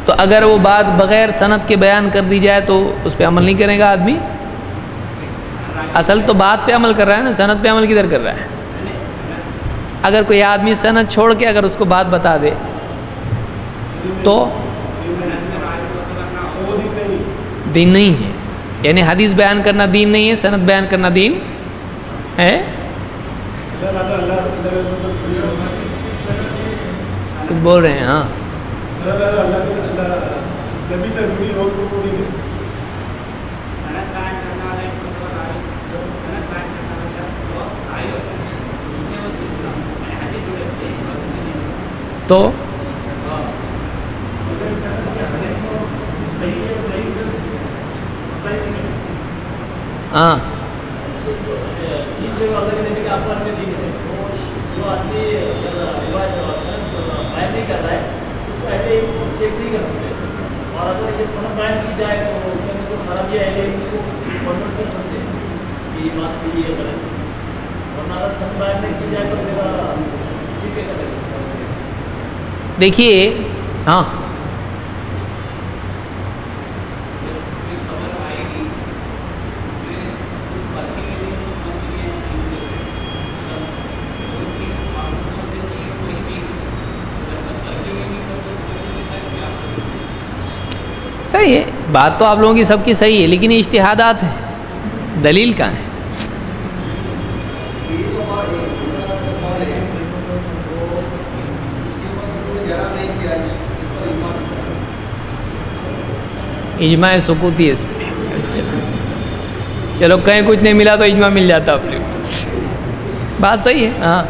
تو اگر وہ بات بغیر سند کے بیان کر دی جائے تو اس پہ عمل نہیں کرے گا آدمی؟ اصل تو بات پہ عمل کر رہا ہے نا، سند پہ عمل کدھر کر رہا ہے؟ اگر کوئی آدمی سند چھوڑ کے اگر اس کو بات بتا دے تو دین نہیں ہے، یعنی حدیث بیان کرنا دین نہیں ہے، سند بیان کرنا دین ہے۔ کچھ بول رہے ہیں؟ ہاں تو ہاں اور اگر یہ سند بیان کی جائے تو اس میں جو خرابی آئے گی ان کو کنورٹ کر سکتے ہیں کہ یہ بات کی ہے غلط، ورنہ اگر سند بیان نہیں کی جائے تو پھر ٹھیک کیسے کر سکتے ہیں؟ دیکھیے ہاں صحیح ہے، بات تو آپ لوگوں کی سب کی صحیح ہے، لیکن یہ اجتہادات ہیں، دلیل کہاں ہے؟ اجماع سکوتی ہے اس پہ۔ اچھا چلو کہیں کچھ نہیں ملا تو اجماع مل جاتا آپ لوگ، بات صحیح ہے۔ ہاں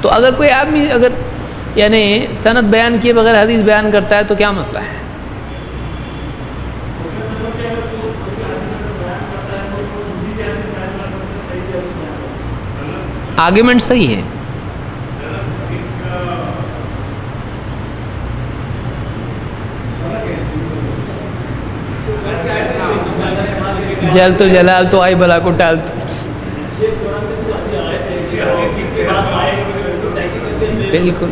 تو اگر کوئی آدمی اگر یعنی سند بیان کیے بغیر حدیث بیان کرتا ہے تو کیا مسئلہ ہے؟ آرگیومنٹ صحیح ہے۔ جل تو جلال تو آئی بلا کو ٹال تو، بالکل۔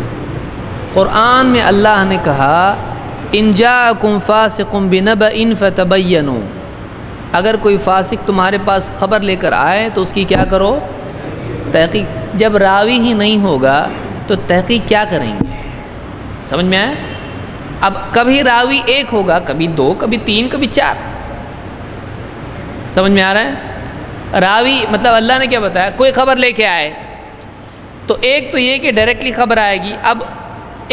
قرآن میں اللہ نے کہا ان جاءکم فاسق بنبأ فتبینوا، اگر کوئی فاسق تمہارے پاس خبر لے کر آئے تو اس کی کیا کرو؟ تحقیق۔ جب راوی ہی نہیں ہوگا تو تحقیق کیا کریں گے؟ سمجھ میں آیا؟ اب کبھی راوی ایک ہوگا، کبھی دو، کبھی تین، کبھی چار، سمجھ میں آ رہا ہے؟ راوی مطلب اللہ نے کیا بتایا، کوئی خبر لے کے آئے تو ایک تو یہ کہ ڈائریکٹلی خبر آئے گی۔ اب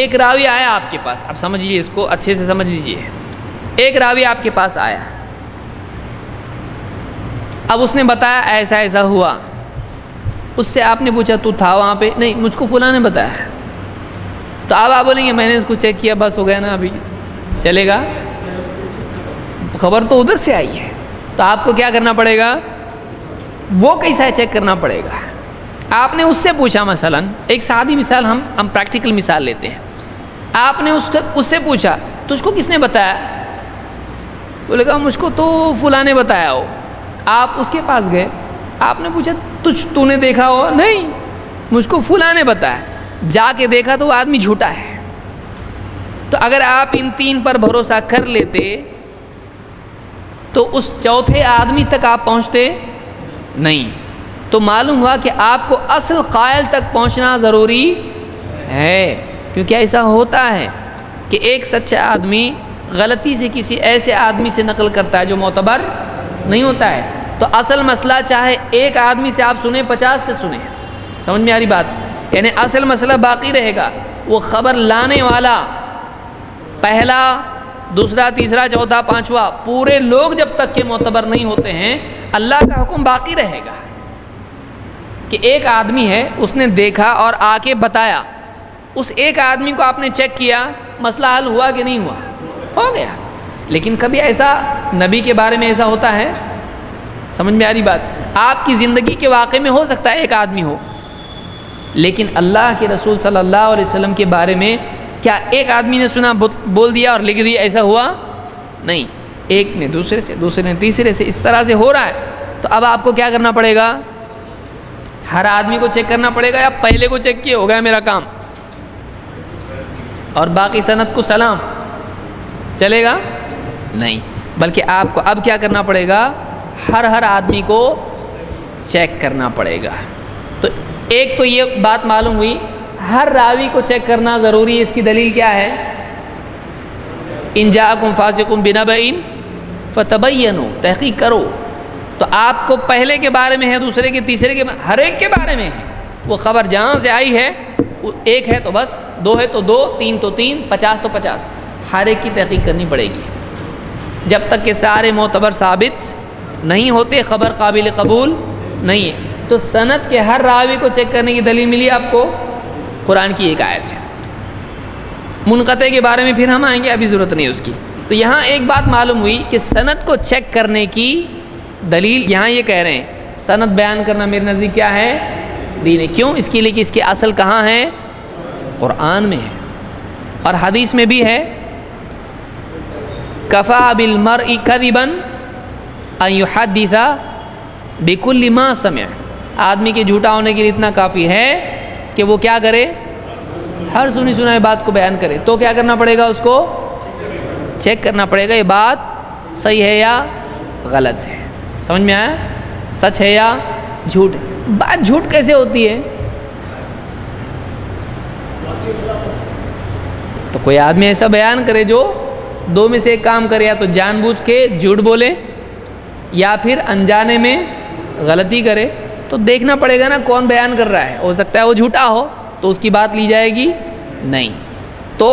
ایک راوی آیا آپ کے پاس، اب سمجھیے اس کو اچھے سے سمجھ لیجئے، ایک راوی آپ کے پاس آیا، اب اس نے بتایا ایسا ایسا ہوا، اس سے آپ نے پوچھا تو تھا وہاں پہ؟ نہیں، مجھ کو فلاں نے بتایا۔ تو اب آپ بولیں گے میں نے اس کو چیک کیا بس ہو گیا نا، ابھی چلے گا؟ خبر تو ادھر سے آئی ہے، تو آپ کو کیا کرنا پڑے گا؟ وہ کیسا ہے چیک کرنا پڑے گا۔ آپ نے اس سے پوچھا، مثلا ایک سادی مثال، ہم پریکٹیکل مثال لیتے ہیں، آپ نے اس سے پوچھا تجھ کو کس نے بتایا؟ بولے گا مجھ کو تو فلاں نے بتایا ہو۔ آپ اس کے پاس گئے، آپ نے پوچھا تو نے دیکھا ہو؟ نہیں، مجھ کو فلاں نے بتایا۔ جا کے دیکھا تو وہ آدمی جھوٹا ہے۔ تو اگر آپ ان تین پر بھروسہ کر لیتے تو اس چوتھے آدمی تک آپ پہنچتے نہیں۔ تو معلوم ہوا کہ آپ کو اصل قائل تک پہنچنا ضروری ہے، کیونکہ ایسا ہوتا ہے کہ ایک سچا آدمی غلطی سے کسی ایسے آدمی سے نقل کرتا ہے جو معتبر نہیں ہوتا ہے۔ تو اصل مسئلہ چاہے ایک آدمی سے آپ سنیں 50 سے سنیں، سمجھ میں آ رہی بات؟ یعنی اصل مسئلہ باقی رہے گا، وہ خبر لانے والا پہلا، دوسرا، تیسرا، چوتھا، پانچواں، پورے لوگ جب تک کہ معتبر نہیں ہوتے ہیں اللہ کا حکم باقی رہے گا کہ ایک آدمی ہے، اس نے دیکھا اور آ کے بتایا، اس ایک آدمی کو آپ نے چیک کیا، مسئلہ حل ہوا کہ نہیں ہوا؟ ہو گیا۔ لیکن کبھی ایسا نبی کے بارے میں ایسا ہوتا ہے؟ سمجھ میں آ رہی بات؟ آپ کی زندگی کے واقعے میں ہو سکتا ہے ایک آدمی ہو، لیکن اللہ کے رسول صلی اللہ علیہ وسلم کے بارے میں کیا ایک آدمی نے سنا بول دیا اور لکھ دیا؟ ایسا ہوا نہیں، ایک نے دوسرے سے، دوسرے نے تیسرے سے، اس طرح سے ہو رہا ہے۔ تو اب آپ کو کیا کرنا پڑے گا؟ ہر آدمی کو چیک کرنا پڑے گا، یا پہلے کو چیک کیے ہو گیا میرا کام اور باقی سند کو سلام؟ چلے گا نہیں، بلکہ آپ کو اب کیا کرنا پڑے گا؟ ہر آدمی کو چیک کرنا پڑے گا۔ تو ایک تو یہ بات معلوم ہوئی، ہر راوی کو چیک کرنا ضروری ہے۔ اس کی دلیل کیا ہے؟ ان جاءکم فاسق بنبأ فتبینوا، تحقیق کرو۔ تو آپ کو پہلے کے بارے میں ہے، دوسرے کے، تیسرے کے، ہر ایک کے بارے میں ہے۔ وہ خبر جہاں سے آئی ہے، ایک ہے تو بس، دو ہے تو دو، تین تو تین، 50 تو 50، ہر ایک کی تحقیق کرنی پڑے گی۔ جب تک کہ سارے معتبر ثابت نہیں ہوتے، خبر قابل قبول نہیں ہے۔ تو سند کے ہر راوی کو چیک کرنے کی دلیل ملی آپ کو قرآن کی ایک آیت ہے۔ منقطع کے بارے میں پھر ہم آئیں گے، ابھی ضرورت نہیں اس کی۔ تو یہاں ایک بات معلوم ہوئی کہ سند کو چیک کرنے کی دلیل یہاں یہ کہہ رہے ہیں، سند بیان کرنا میرے نزدیک کیا ہے؟ دین ہے۔ کیوں؟ اس کے لیے کہ اس کی اصل کہاں ہے؟ قرآن میں ہے، اور حدیث میں بھی ہے، کفا بالمرء کذبا ان یحدث بکل ما سمع۔ آدمی کے جھوٹا ہونے کے لیے اتنا کافی ہے کہ وہ کیا کرے؟ ہر سنی سنائی بات کو بیان کرے۔ تو کیا کرنا پڑے گا؟ اس کو چیک کرنا پڑے گا، یہ بات صحیح ہے یا غلط ہے۔ سمجھ میں آیا؟ سچ ہے یا جھوٹ ہے؟ بات جھوٹ کیسے ہوتی ہے؟ تو کوئی آدمی ایسا بیان کرے جو دو میں سے ایک کام کرے، یا تو جان بوجھ کے جھوٹ بولے یا پھر انجانے میں غلطی کرے، تو دیکھنا پڑے گا نا کون بیان کر رہا ہے۔ ہو سکتا ہے وہ جھوٹا ہو تو اس کی بات لی جائے گی نہیں۔ تو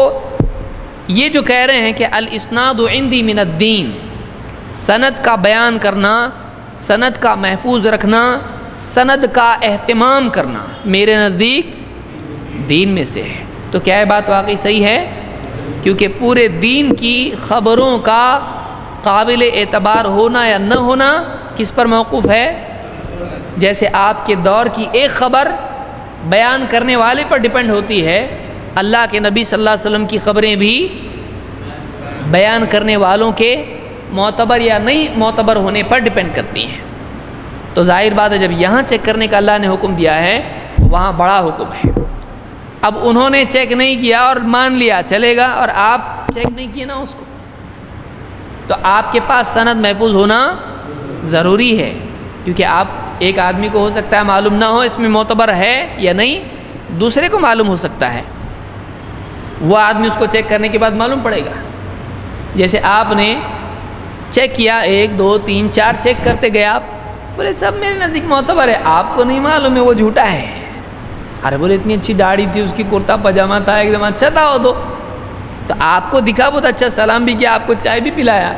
یہ جو کہہ رہے ہیں کہ الاسناد عندی من الدین، سند کا بیان کرنا، سند کا محفوظ رکھنا، سند کا اہتمام کرنا میرے نزدیک دین میں سے ہے۔ تو کیا یہ بات واقعی صحیح ہے؟ کیونکہ پورے دین کی خبروں کا قابل اعتبار ہونا یا نہ ہونا کس پر موقوف ہے؟ جیسے آپ کے دور کی ایک خبر بیان کرنے والے پر ڈیپینڈ ہوتی ہے، اللہ کے نبی صلی اللہ علیہ وسلم کی خبریں بھی بیان کرنے والوں کے معتبر یا نہیں معتبر ہونے پر ڈیپینڈ کرتی ہیں۔ تو ظاہر بات ہے جب یہاں چیک کرنے کا اللہ نے حکم دیا ہے، وہاں بڑا حکم ہے۔ اب انہوں نے چیک نہیں کیا اور مان لیا چلے گا، اور آپ چیک نہیں کیے نا اس کو، تو آپ کے پاس سند محفوظ ہونا ضروری ہے، کیونکہ آپ ایک آدمی کو ہو سکتا ہے معلوم نہ ہو اس میں معتبر ہے یا نہیں، دوسرے کو معلوم ہو سکتا ہے، وہ آدمی اس کو چیک کرنے کے بعد معلوم پڑے گا۔ جیسے آپ نے چیک کیا، 1 2 3 4 چیک کرتے گئے، آپ بولے سب میرے نزدیک معتبر ہے، آپ کو نہیں معلوم ہے وہ جھوٹا ہے۔ ارے بولے اتنی اچھی داڑھی تھی اس کی، کرتا پاجامہ تھا، ایک دم اچھا تھا وہ تو آپ کو دکھا بہت اچھا، سلام بھی کیا، آپ کو چائے بھی پلایا،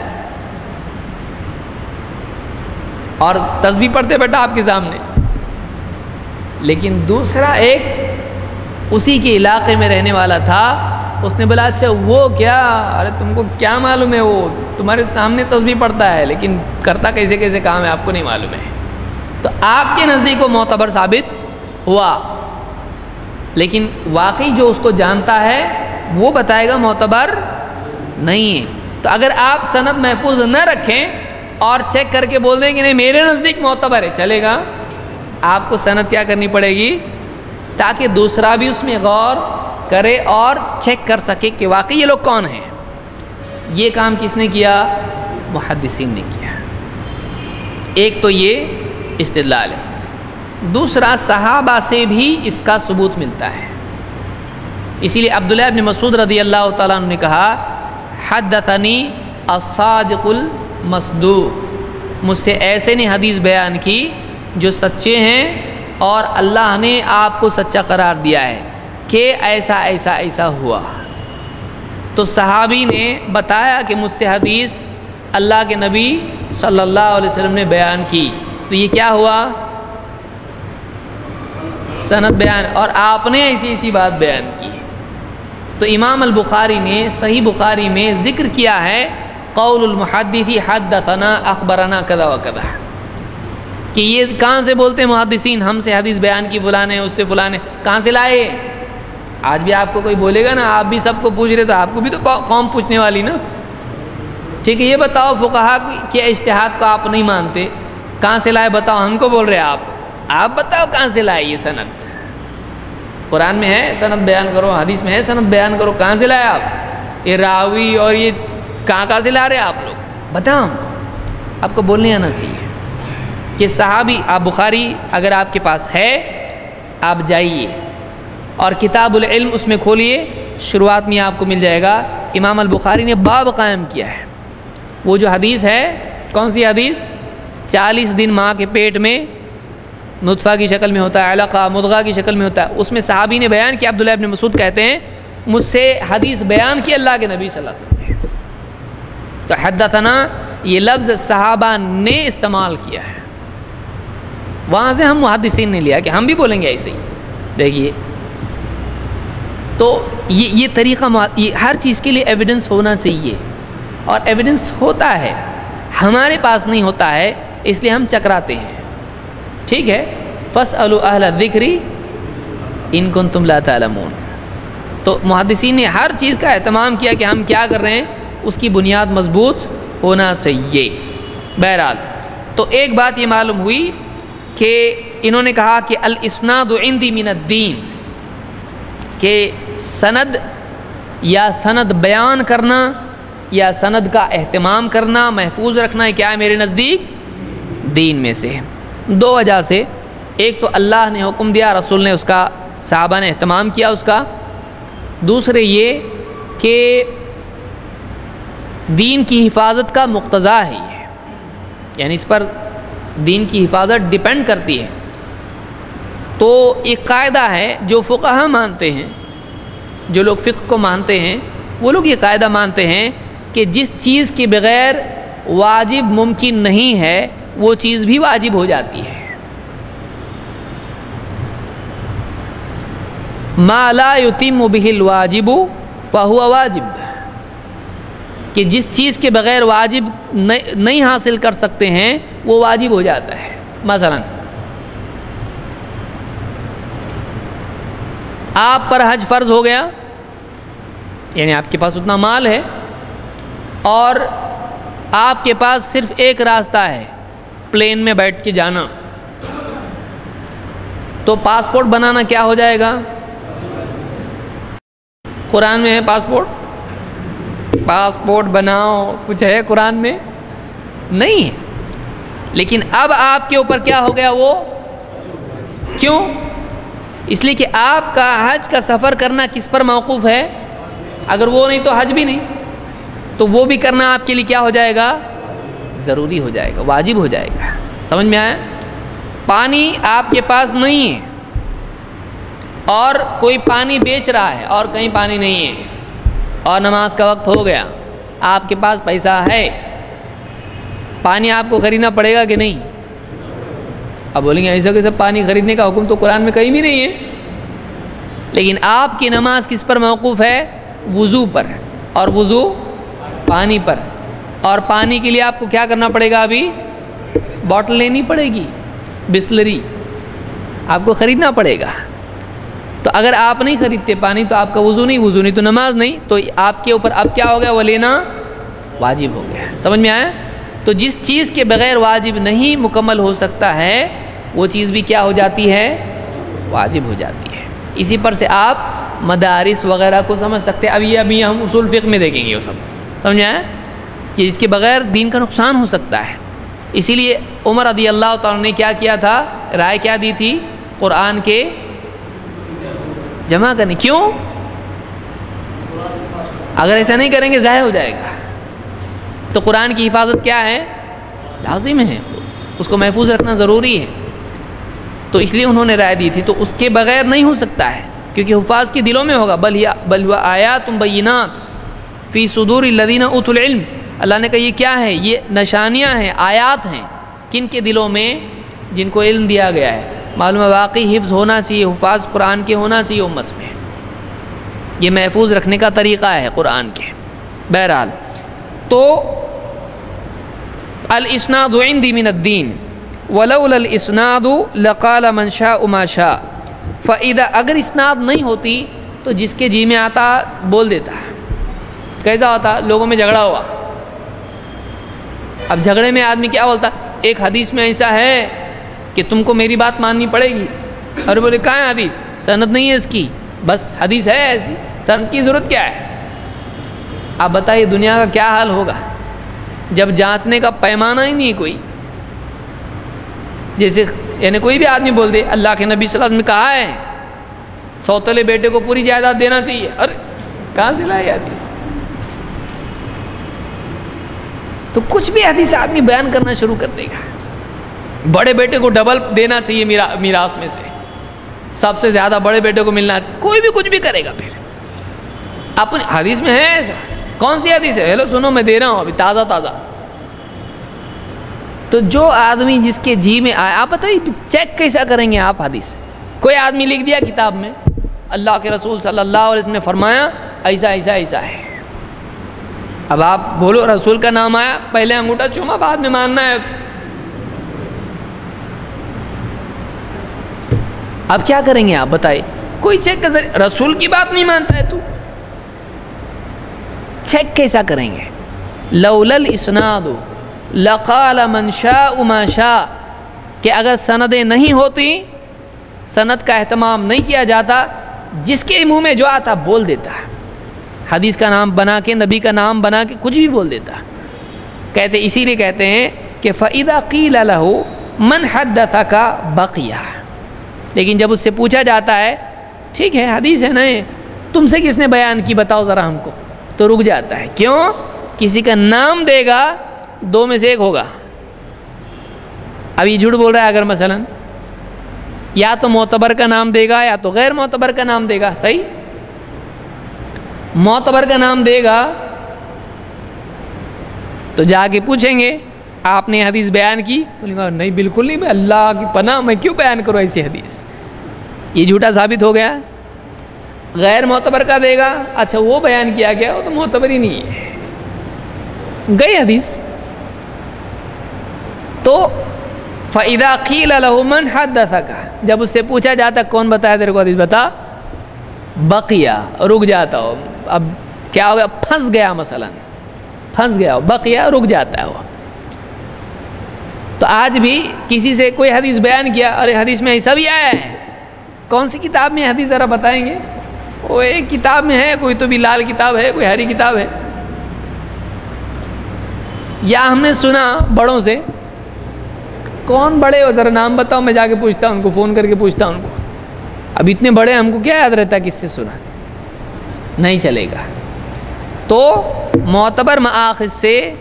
اور تسبیح پڑھتے بیٹھا آپ کے سامنے۔ لیکن دوسرا ایک اسی کے علاقے میں رہنے والا تھا، اس نے بولا اچھا وہ کیا، ارے تم کو کیا معلوم ہے، وہ تمہارے سامنے تسبیح پڑھتا ہے لیکن کرتا کیسے کیسے کام ہے آپ کو نہیں معلوم ہے۔ تو آپ کے نزدیک وہ معتبر ثابت ہوا، لیکن واقعی جو اس کو جانتا ہے وہ بتائے گا معتبر نہیں ہے۔ تو اگر آپ سند محفوظ نہ رکھیں اور چیک کر کے بول دیں کہ نہیں میرے نزدیک معتبر ہے، چلے گا؟ آپ کو سند کیا کرنی پڑے گی تاکہ دوسرا بھی اس میں غور کرے اور چیک کر سکے کہ واقعی یہ لوگ کون ہیں۔ یہ کام کس نے کیا؟ محدثین نے کیا۔ ایک تو یہ استدلال ہے، دوسرا صحابہ سے بھی اس کا ثبوت ملتا ہے۔ اسی لیے عبداللہ ابن مسعود رضی اللہ تعالیٰ عنہ نے کہا حدثنی الصادق المصدوق، مجھ سے ایسے نے حدیث بیان کی جو سچے ہیں اور اللہ نے آپ کو سچا قرار دیا ہے کہ ایسا ایسا ایسا ہوا۔ تو صحابی نے بتایا کہ مجھ سے حدیث اللہ کے نبی صلی اللہ علیہ وسلم نے بیان کی، تو یہ کیا ہوا؟ سند بیان، اور آپ نے ایسی ایسی بات بیان کی۔ تو امام البخاری نے صحیح بخاری میں ذکر کیا ہے قول المحدث حدثنا اخبرنا کذا و کذا، کہ یہ کہاں سے بولتے ہیں محدثین، ہم سے حدیث بیان کی فلاں نے، اس سے فلاں نے، کہاں سے لائے؟ آج بھی آپ کو کوئی بولے گا نا، آپ بھی سب کو پوچھ رہے تو آپ کو بھی تو قوم پوچھنے والی نا، ٹھیک ہے؟ یہ بتاؤ فقہا کے اجتہاد کو آپ نہیں مانتے، کہاں سے لائے بتاؤ، ہم کو بول رہے آپ بتاؤ کہاں سے لائے یہ سند؟ قرآن میں ہے سند بیان کرو، حدیث میں ہے سند بیان کرو، کہاں سے لائے آپ؟ یہ راوی اور یہ کہاں سے لا رہے آپ لوگ؟ بتاؤ ہم کو، آپ کو بولنے آنا چاہیے کہ صحابی، آپ بخاری اگر آپ کے پاس ہے آپ جائیے اور کتاب العلم اس میں کھولیے، شروعات میں آپ کو مل جائے گا امام البخاری نے باب قائم کیا ہے۔ وہ جو حدیث ہے، کون سی حدیث؟ 40 دن ماں کے پیٹ میں نطفہ کی شکل میں ہوتا ہے، علقہ مضغہ کی شکل میں ہوتا ہے، اس میں صحابی نے بیان کیا، عبداللہ ابن مسعود کہتے ہیں مجھ سے حدیث بیان کی اللہ کے نبی صلی اللہ علیہ وسلم نے۔ تو حدثنا یہ لفظ صحابہ نے استعمال کیا ہے، وہاں سے ہم محدثین نے لیا کہ ہم بھی بولیں گے ایسے ہی۔ دیکھیے تو یہ طریقہ، یہ ہر چیز کے لیے ایویڈنس ہونا چاہیے، اور ایویڈنس ہوتا ہے، ہمارے پاس نہیں ہوتا ہے اس لیے ہم چکراتے ہیں، ٹھیک ہے؟ فاسألوا اہل الذکر ان کنتم لا تعلمون۔ تو محدثین نے ہر چیز کا اہتمام کیا کہ ہم کیا کر رہے ہیں، اس کی بنیاد مضبوط ہونا چاہیے۔ بہرحال تو ایک بات یہ معلوم ہوئی کہ انہوں نے کہا کہ الاسناد عندی من الدین، کہ سند یا سند بیان کرنا یا سند کا اہتمام کرنا، محفوظ رکھنا، کیا ہے میرے نزدیک دین میں سے ہے۔ دو وجہ سے، ایک تو اللہ نے حکم دیا، رسول نے اس کا، صحابہ نے اہتمام کیا اس کا، دوسرے یہ کہ دین کی حفاظت کا مقتضا ہے یہ، یعنی اس پر دین کی حفاظت ڈیپینڈ کرتی ہے۔ تو ایک قاعدہ ہے جو فقہا مانتے ہیں، جو لوگ فقہ کو مانتے ہیں وہ لوگ یہ قاعدہ مانتے ہیں کہ جس چیز کے بغیر واجب ممکن نہیں ہے وہ چیز بھی واجب ہو جاتی ہے۔ ما لا یتم بہ الواجب فہو واجب، کہ جس چیز کے بغیر واجب نہیں حاصل کر سکتے ہیں وہ واجب ہو جاتا ہے۔ مثلا آپ پر حج فرض ہو گیا، یعنی آپ کے پاس اتنا مال ہے اور آپ کے پاس صرف ایک راستہ ہے پلین میں بیٹھ کے جانا، تو پاسپورٹ بنانا کیا ہو جائے گا؟ قرآن میں ہے پاسپورٹ بناؤ، کچھ ہے قرآن میں؟ نہیں ہے۔ لیکن اب آپ کے اوپر کیا ہو گیا وہ؟ کیوں؟ اس لیے کہ آپ کا حج کا سفر کرنا کس پر موقوف ہے؟ اگر وہ نہیں تو حج بھی نہیں، تو وہ بھی کرنا آپ کے لیے کیا ہو جائے گا؟ ضروری ہو جائے گا، واجب ہو جائے گا۔ سمجھ میں آیا؟ پانی آپ کے پاس نہیں ہے اور کوئی پانی بیچ رہا ہے اور کہیں پانی نہیں ہے اور نماز کا وقت ہو گیا، آپ کے پاس پیسہ ہے، پانی آپ کو خریدنا پڑے گا کہ نہیں؟ اب بولیں گے ایسا کہ سب پانی خریدنے کا حکم تو قرآن میں کہیں بھی نہیں ہے، لیکن آپ کی نماز کس پر موقوف ہے؟ وضو پر، اور وضو پانی پر، اور پانی کے لیے آپ کو کیا کرنا پڑے گا؟ ابھی باٹل لینی پڑے گی، بسلری، آپ کو خریدنا پڑے گا. تو اگر آپ نہیں خریدتے پانی تو آپ کا وضو نہیں تو نماز نہیں, تو آپ کے اوپر اب کیا ہو گیا, وہ لینا واجب ہو گیا. سمجھ میں آیا؟ تو جس چیز کے بغیر واجب نہیں مکمل ہو سکتا ہے وہ چیز بھی کیا ہو جاتی ہے, واجب ہو جاتی ہے. اسی پر سے آپ مدارس وغیرہ کو سمجھ سکتے ہیں. ابھی ہم اصول فقہ میں دیکھیں گے وہ سب. سمجھ آیا کہ اس کے بغیر دین کا نقصان ہو سکتا ہے. اسی لیے عمر رضی اللہ تعالیٰ نے کیا کیا تھا, رائے کیا دی تھی, قرآن کے جمع کرنے. کیوں؟ اگر ایسا نہیں کریں گے ضائع ہو جائے گا. تو قرآن کی حفاظت کیا ہے, لازم ہے, اس کو محفوظ رکھنا ضروری ہے. تو اس لیے انہوں نے رائے دی تھی. تو اس کے بغیر نہیں ہو سکتا ہے کیونکہ حفاظ کے دلوں میں ہوگا. بل ہوا آیات بینات فی صدور الذین اوتوا العلم. اللہ نے کہا یہ کیا ہے, یہ نشانیاں ہیں, آیات ہیں. کن کے دلوں میں؟ جن کو علم دیا گیا ہے. معلوم ہے واقعی حفظ ہونا چاہیے, حفاظ قرآن کے ہونا چاہیے امت میں. یہ محفوظ رکھنے کا طریقہ ہے قرآن کے. بہرحال تو الاسناد عندی من الدین ولولا الاسناد لقال من شاء ما شاء. فاذا اگر اسناد نہیں ہوتی تو جس کے جی میں آتا بول دیتا. کیسا ہوتا؟ لوگوں میں جھگڑا ہوا, اب جھگڑے میں آدمی کیا بولتا, ایک حدیث میں ایسا ہے کہ تم کو میری بات ماننی پڑے گی. اور بولے کہاں ہے حدیث, سند نہیں ہے اس کی, بس حدیث ہے ایسی, سند کی ضرورت کیا ہے. آپ بتائیے دنیا کا کیا حال ہوگا جب جانچنے کا پیمانہ ہی نہیں کوئی. جیسے یعنی کوئی بھی آدمی بول دے اللہ کے نبی صلی اللہ علیہ وسلم نے کہا ہے سوتلے بیٹے کو پوری جائیداد دینا چاہیے. ارے کہاں سے لائے حدیث؟ تو کچھ بھی حدیث آدمی بیان کرنا شروع کر دے گا. بڑے بیٹے کو ڈبل دینا چاہیے میراث میں سے, سب سے زیادہ بڑے بیٹے کو ملنا چاہیے. کوئی بھی کچھ بھی کرے گا. پھر اپنی حدیث میں ہے ایسا. کون سی حدیث ہے؟ ہیلو سنو میں دے رہا ہوں ابھی تازہ. تو جو آدمی جس کے جی میں آئے, آپ بتائیے چیک کیسا کریں گے آپ حدیث؟ کوئی آدمی لکھ دیا کتاب میں اللہ کے رسول صلی اللہ علیہ وسلم نے فرمایا ایسا ایسا ایسا ہے. اب آپ بولو رسول کا نام آیا, پہلے انگوٹھا چوما, بعد میں ماننا ہے. اب کیا کریں گے آپ بتائیے؟ کوئی چیک کا ذریعہ, رسول کی بات نہیں مانتا ہے تو چیک کیسا کریں گے؟ لولا الاسناد لقال من شاء ما شاء. کہ اگر سندیں نہیں ہوتی, سند کا اہتمام نہیں کیا جاتا, جس کے منہ میں جو آتا بول دیتا. حدیث کا نام بنا کے, نبی کا نام بنا کے کچھ بھی بول دیتا. کہتے اسی لیے کہتے ہیں کہ فَإِذَا قِيلَ لَهُ مَنْ حَدَّثَكَ بَقِيَ. لیکن جب اس سے پوچھا جاتا ہے ٹھیک ہے حدیث ہے نہیں, تم سے کس نے بیان کی بتاؤ ذرا ہم کو, تو رک جاتا ہے. کیوں؟ کسی کا نام دے گا, دو میں سے ایک ہوگا. اب یہ جھوٹ بول رہا ہے اگر مثلا, یا تو معتبر کا نام دے گا یا تو غیر معتبر کا نام دے گا. صحیح, معتبر کا نام دے گا تو جا کے پوچھیں گے آپ نے حدیث بیان کی, بولیں گا نہیں بالکل نہیں, میں اللہ کی پناہ میں کیوں بیان کروں ایسی حدیث, یہ جھوٹا ثابت ہو گیا. غیر معتبر کا دے گا, اچھا وہ بیان کیا گیا, وہ تو معتبر ہی نہیں ہے, گئی حدیث. تو فَإِذَا قِيلَ لَهُ مَنْ حَدَّثَكَ, جب اس سے پوچھا جاتا کون بتایا تیرے کو حدیث, بتا, بقیہ, رک جاتا ہو. اب کیا ہو گیا, پھنس گیا, مثلا پھنس گیا ہو, بقیہ رک جاتا ہے وہ. تو آج بھی کسی سے کوئی حدیث بیان کیا, ارے حدیث میں ایسا بھی آیا ہے, کون سی کتاب میں حدیث ذرا بتائیں گے؟ وہ ایک کتاب میں ہے, کوئی تو بھی لال کتاب ہے, کوئی ہری کتاب ہے. یا ہم نے سنا بڑوں سے, کون بڑے ہو ذرا نام بتاؤ, میں جا کے پوچھتا ہوں ان کو, فون کر کے پوچھتا ہوں ان کو. اب اتنے بڑے ہم کو کیا یاد رہتا ہے کس سے سنا, نہیں چلے گا. تو معتبر مآخذ سے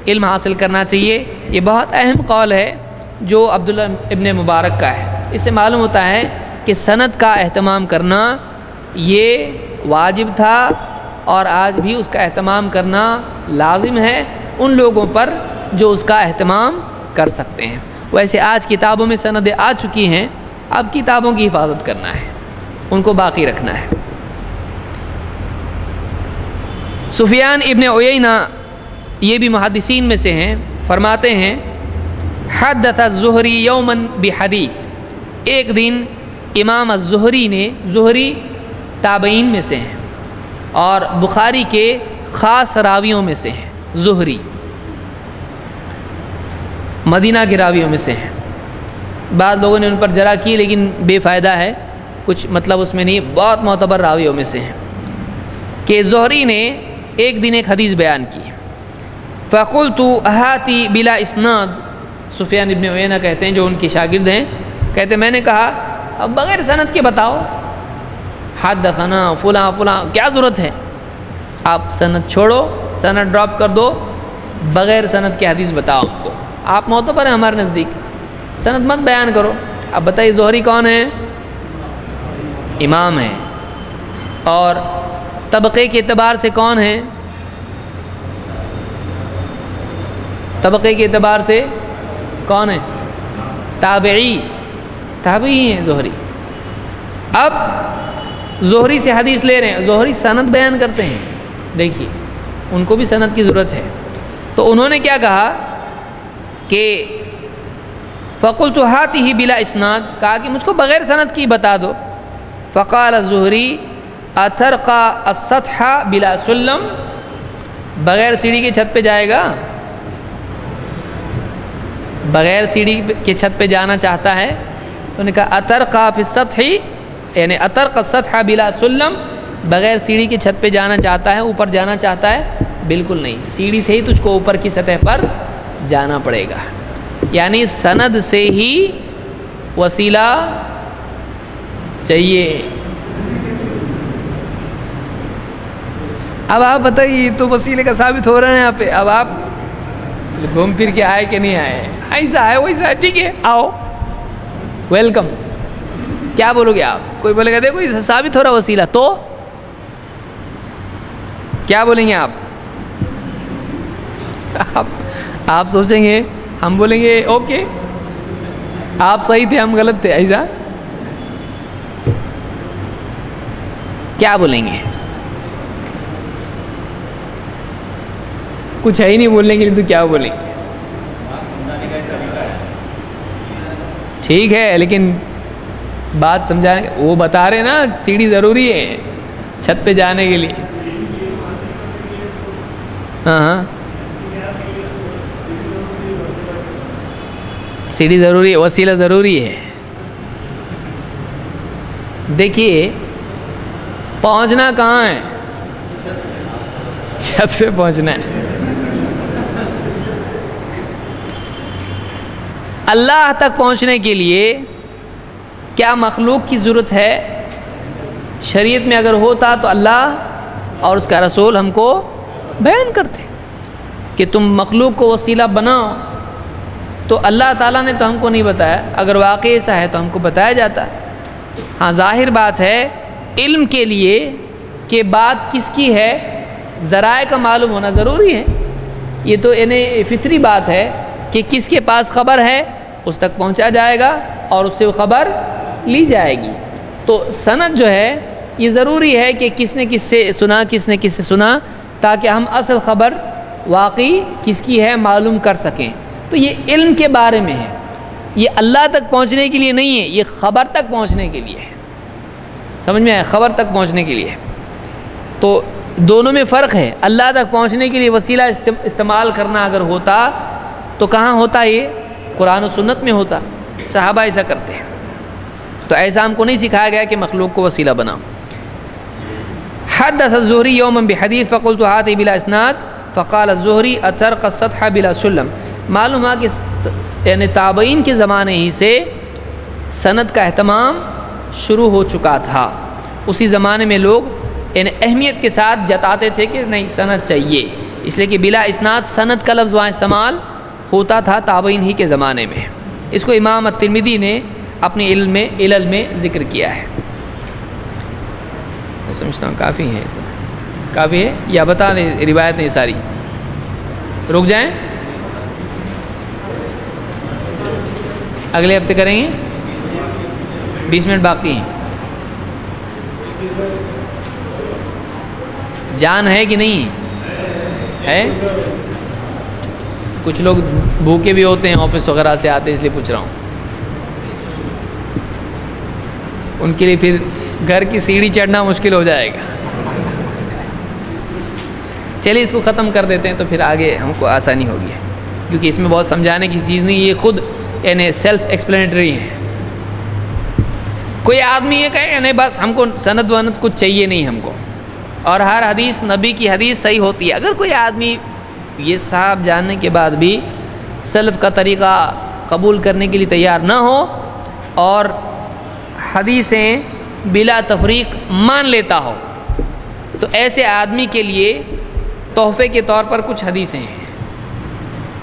علم حاصل کرنا چاہیے. یہ بہت اہم قول ہے جو عبداللہ ابن مبارک کا ہے. اس سے معلوم ہوتا ہے کہ سند کا اہتمام کرنا یہ واجب تھا اور آج بھی اس کا اہتمام کرنا لازم ہے ان لوگوں پر جو اس کا اہتمام کر سکتے ہیں. ویسے آج کتابوں میں سندیں آ چکی ہیں, اب کتابوں کی حفاظت کرنا ہے, ان کو باقی رکھنا ہے. سفیان ابن عیینہ یہ بھی محدثین میں سے ہیں, فرماتے ہیں حدث الزہری یوما بحدیث, ایک دن امام الزہری نے، زہری تابعین میں سے ہیں اور بخاری کے خاص راویوں میں سے ہیں، زہری مدینہ کے راویوں میں سے ہیں، بعض لوگوں نے ان پر جرح کی لیکن بے فائدہ ہے، کچھ مطلب اس میں نہیں، بہت معتبر راویوں میں سے ہیں کہ زہری نے ایک دن ایک حدیث بیان کی، فقلت احاتی بلا اسناد، سفیان ابن عیینہ کہتے ہیں جو ان کے شاگرد ہیں، کہتے میں نے کہا اب بغیر سند کے بتاؤ، حدثنا فلاں فلاں، کیا ضرورت ہے، آپ سند چھوڑو، سند ڈراپ کر دو، بغیر سند کے حدیث بتاؤ ہم کو، آپ معتبر ہیں ہمارے نزدیک، سند مت بیان کرو۔ اب بتائیے زہری کون ہے؟ امام ہیں، اور طبقے کے اعتبار سے کون ہیں؟ طبقے کے اعتبار سے کون ہے؟ تابعی ہیں زہری۔ اب زہری سے حدیث لے رہے ہیں، زہری سند بیان کرتے ہیں، دیکھیے ان کو بھی سند کی ضرورت ہے، تو انہوں نے کیا کہا کہ فقلت هاته بلا اسناد، کہا کہ مجھ کو بغیر سند کی بتا دو، فقال الزہری اترقى السطح بلا سلم، بغیر سیڑھی کے چھت پہ جائے گا، بغیر سیڑھی کے چھت پہ جانا چاہتا ہے، تو انہوں نے کہا اترقى فی السطح، یعنی اترقى السطح بلا سلم، بغیر سیڑھی کے چھت پہ جانا چاہتا ہے، اوپر جانا چاہتا ہے، بالکل نہیں، سیڑھی سے ہی تجھ کو اوپر کی سطح پر جانا پڑے گا، یعنی سند سے ہی وسیلہ چاہیے۔ اب آپ بتائیے تو وسیلے کا ثابت ہو رہا ہے یہاں پہ، اب آپ گھوم پھر کے آئے کہ نہیں آئے، ایسا ہے ویسا ہے، ٹھیک ہے آؤ ویلکم، کیا بولو گے آپ؟ کوئی بولے گا دیکھو اسے ثابت ہو رہا وسیلہ، تو کیا بولیں گے آپ سوچیں گے، ہم بولیں گے اوکے آپ صحیح تھے ہم غلط تھے، ایسا کیا بولیں گے؟ کچھ ہے ہی نہیں بولنے کے لیے تو کیا بولیں گے؟ ٹھیک ہے لیکن بات سمجھانے، وہ بتا رہے نا سیڑھی ضروری ہے چھت پہ جانے کے لیے، ہاں سیڑھی ضروری ہے، وسیلہ ضروری ہے۔ دیکھیے پہنچنا کہاں ہے؟ چھت پہ پہنچنا ہے۔ اللہ تک پہنچنے کے لیے کیا مخلوق کی ضرورت ہے؟ شریعت میں اگر ہوتا تو اللہ اور اس کا رسول ہم کو بیان کرتے کہ تم مخلوق کو وسیلہ بناؤ، تو اللہ تعالیٰ نے تو ہم کو نہیں بتایا، اگر واقعی ایسا ہے تو ہم کو بتایا جاتا۔ ہاں ظاہر بات ہے علم کے لیے کہ بات کس کی ہے، ذرائع کا معلوم ہونا ضروری ہے، یہ تو یعنی فطری بات ہے کہ کس کے پاس خبر ہے اس تک پہنچا جائے گا اور اس سے وہ خبر لی جائے گی۔ تو سند جو ہے یہ ضروری ہے کہ کس نے کس سے سنا، کس نے کس سے سنا، تاکہ ہم اصل خبر واقعی کس کی ہے معلوم کر سکیں۔ تو یہ علم کے بارے میں ہے، یہ اللہ تک پہنچنے کے لیے نہیں ہے، یہ خبر تک پہنچنے کے لیے ہے، سمجھ میں آیا؟ خبر تک پہنچنے کے لیے ہے۔ تو دونوں میں فرق ہے، اللہ تک پہنچنے کے لیے وسیلہ استعمال کرنا اگر ہوتا تو کہاں ہوتا؟ یہ قرآن و سنت میں ہوتا، صحابہ ایسا کرتے ہیں، تو ایسا ہم کو نہیں سکھایا گیا کہ مخلوق کو وسیلہ بناؤ۔ حدث الزہری یوما بحدیث فقلت هاته بلا اسناد فقال الزہری اترقى السطح بلا سلم، معلوم ہے کہ یعنی تابعین کے زمانے ہی سے سند کا اہتمام شروع ہو چکا تھا، اسی زمانے میں لوگ یعنی اہمیت کے ساتھ جتاتے تھے کہ نہیں سند چاہیے، اس لیے کہ بلا اسناد سند کا لفظ وہاں استعمال ہوتا تھا تابعین ہی کے زمانے میں۔ اس کو امام الترمذی نے اپنے علل میں ذکر کیا ہے۔ میں سمجھتا ہوں کافی ہے، کافی ہے یا بتا دیں روایتیں ساری، رک جائیں اگلے ہفتے کریں گے، 20 منٹ باقی ہیں۔ جان ہے کہ نہیں ہے؟ کچھ لوگ بھوکے بھی ہوتے ہیں، آفس وغیرہ سے آتے، اس لیے پوچھ رہا ہوں۔ ان کے لیے پھر گھر کی سیڑھی چڑھنا مشکل ہو جائے گا. چلیے اس کو ختم کر دیتے ہیں تو پھر آگے ہم کو آسانی ہوگی، کیونکہ اس میں بہت سمجھانے کی چیز نہیں، یہ خود یعنی سیلف ایکسپلینیٹری ہے. کوئی آدمی یہ کہے نہیں بس ہم کو سند وند کچھ چاہیے نہیں ہم کو، اور ہر حدیث نبی کی حدیث صحیح ہوتی ہے. اگر کوئی آدمی یہ صاحب جاننے کے بعد بھی سلف کا طریقہ قبول کرنے کے لیے تیار نہ ہو اور حدیثیں بلا تفریق مان لیتا ہو، تو ایسے آدمی کے لیے تحفے کے طور پر کچھ حدیثیں ہیں،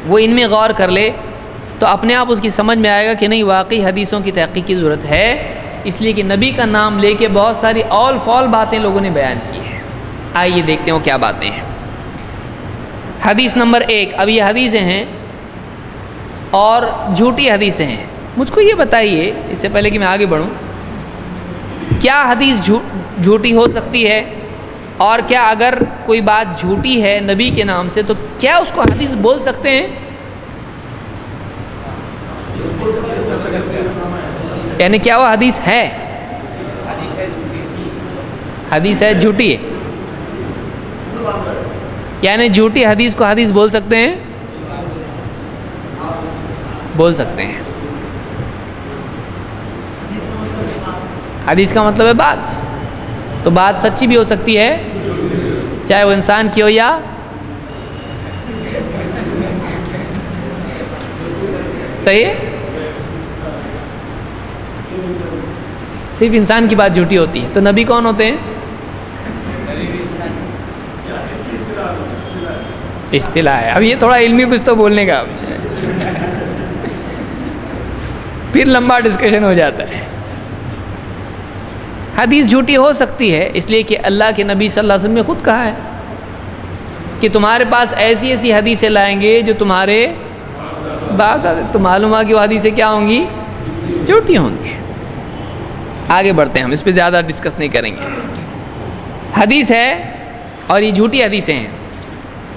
وہ ان میں غور کر لے تو اپنے آپ اس کی سمجھ میں آئے گا کہ نہیں واقعی حدیثوں کی تحقیق کی ضرورت ہے، اس لیے کہ نبی کا نام لے کے بہت ساری آل فال باتیں لوگوں نے بیان کی ہیں. آئیے دیکھتے ہیں وہ کیا باتیں ہیں. حدیث نمبر 1. اب یہ حدیثیں ہیں اور جھوٹی حدیثیں ہیں. مجھ کو یہ بتائیے اس سے پہلے کہ میں آگے بڑھوں، کیا حدیث جھوٹی ہو سکتی ہے؟ اور کیا اگر کوئی بات جھوٹی ہے نبی کے نام سے تو کیا اس کو حدیث بول سکتے ہیں؟ یعنی کیا وہ حدیث ہے؟ حدیث ہے جھوٹی ہے، یعنی جھوٹی حدیث کو حدیث بول سکتے ہیں؟ بول سکتے ہیں. حدیث کا مطلب ہے بات، تو بات سچی بھی ہو سکتی ہے چاہے وہ انسان کی ہو یا صحیح ہے. صرف انسان کی بات جھوٹی ہوتی ہے، تو نبی کون ہوتے ہیں؟ اصطلاح ہے. اب یہ تھوڑا علمی کچھ تو بولنے کا پھر لمبا ڈسکشن ہو جاتا ہے. حدیث جھوٹی ہو سکتی ہے اس لیے کہ اللہ کے نبی صلی اللہ علیہ وسلم نے خود کہا ہے کہ تمہارے پاس ایسی ایسی حدیثیں لائیں گے جو تمہارے بعد تو معلوم ہے کہ وہ حدیثیں کیا ہوں گی؟ جھوٹی ہوں گی. آگے بڑھتے ہیں، ہم اس پہ زیادہ ڈسکس نہیں کریں گے. حدیث ہے اور یہ جھوٹی حدیثیں ہیں.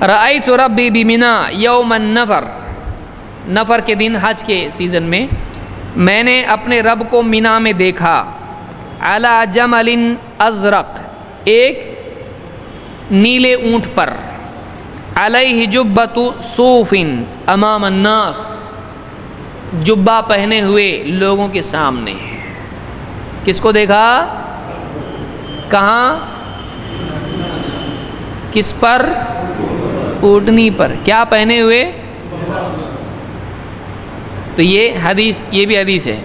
رأیت ربی بمنا یوم النفر، نفر کے دن حج کے سیزن میں نے اپنے رب کو مینا میں دیکھا. علی جمل ازرق، ایک نیلے اونٹ پر. علیہ جبۃ صوف امام الناس، جبہ پہنے ہوئے لوگوں کے سامنے. کس کو دیکھا؟ کہاں؟ کس پر؟ اونٹنی پر. کیا پہنے ہوئے؟ تو یہ حدیث، یہ بھی حدیث ہے.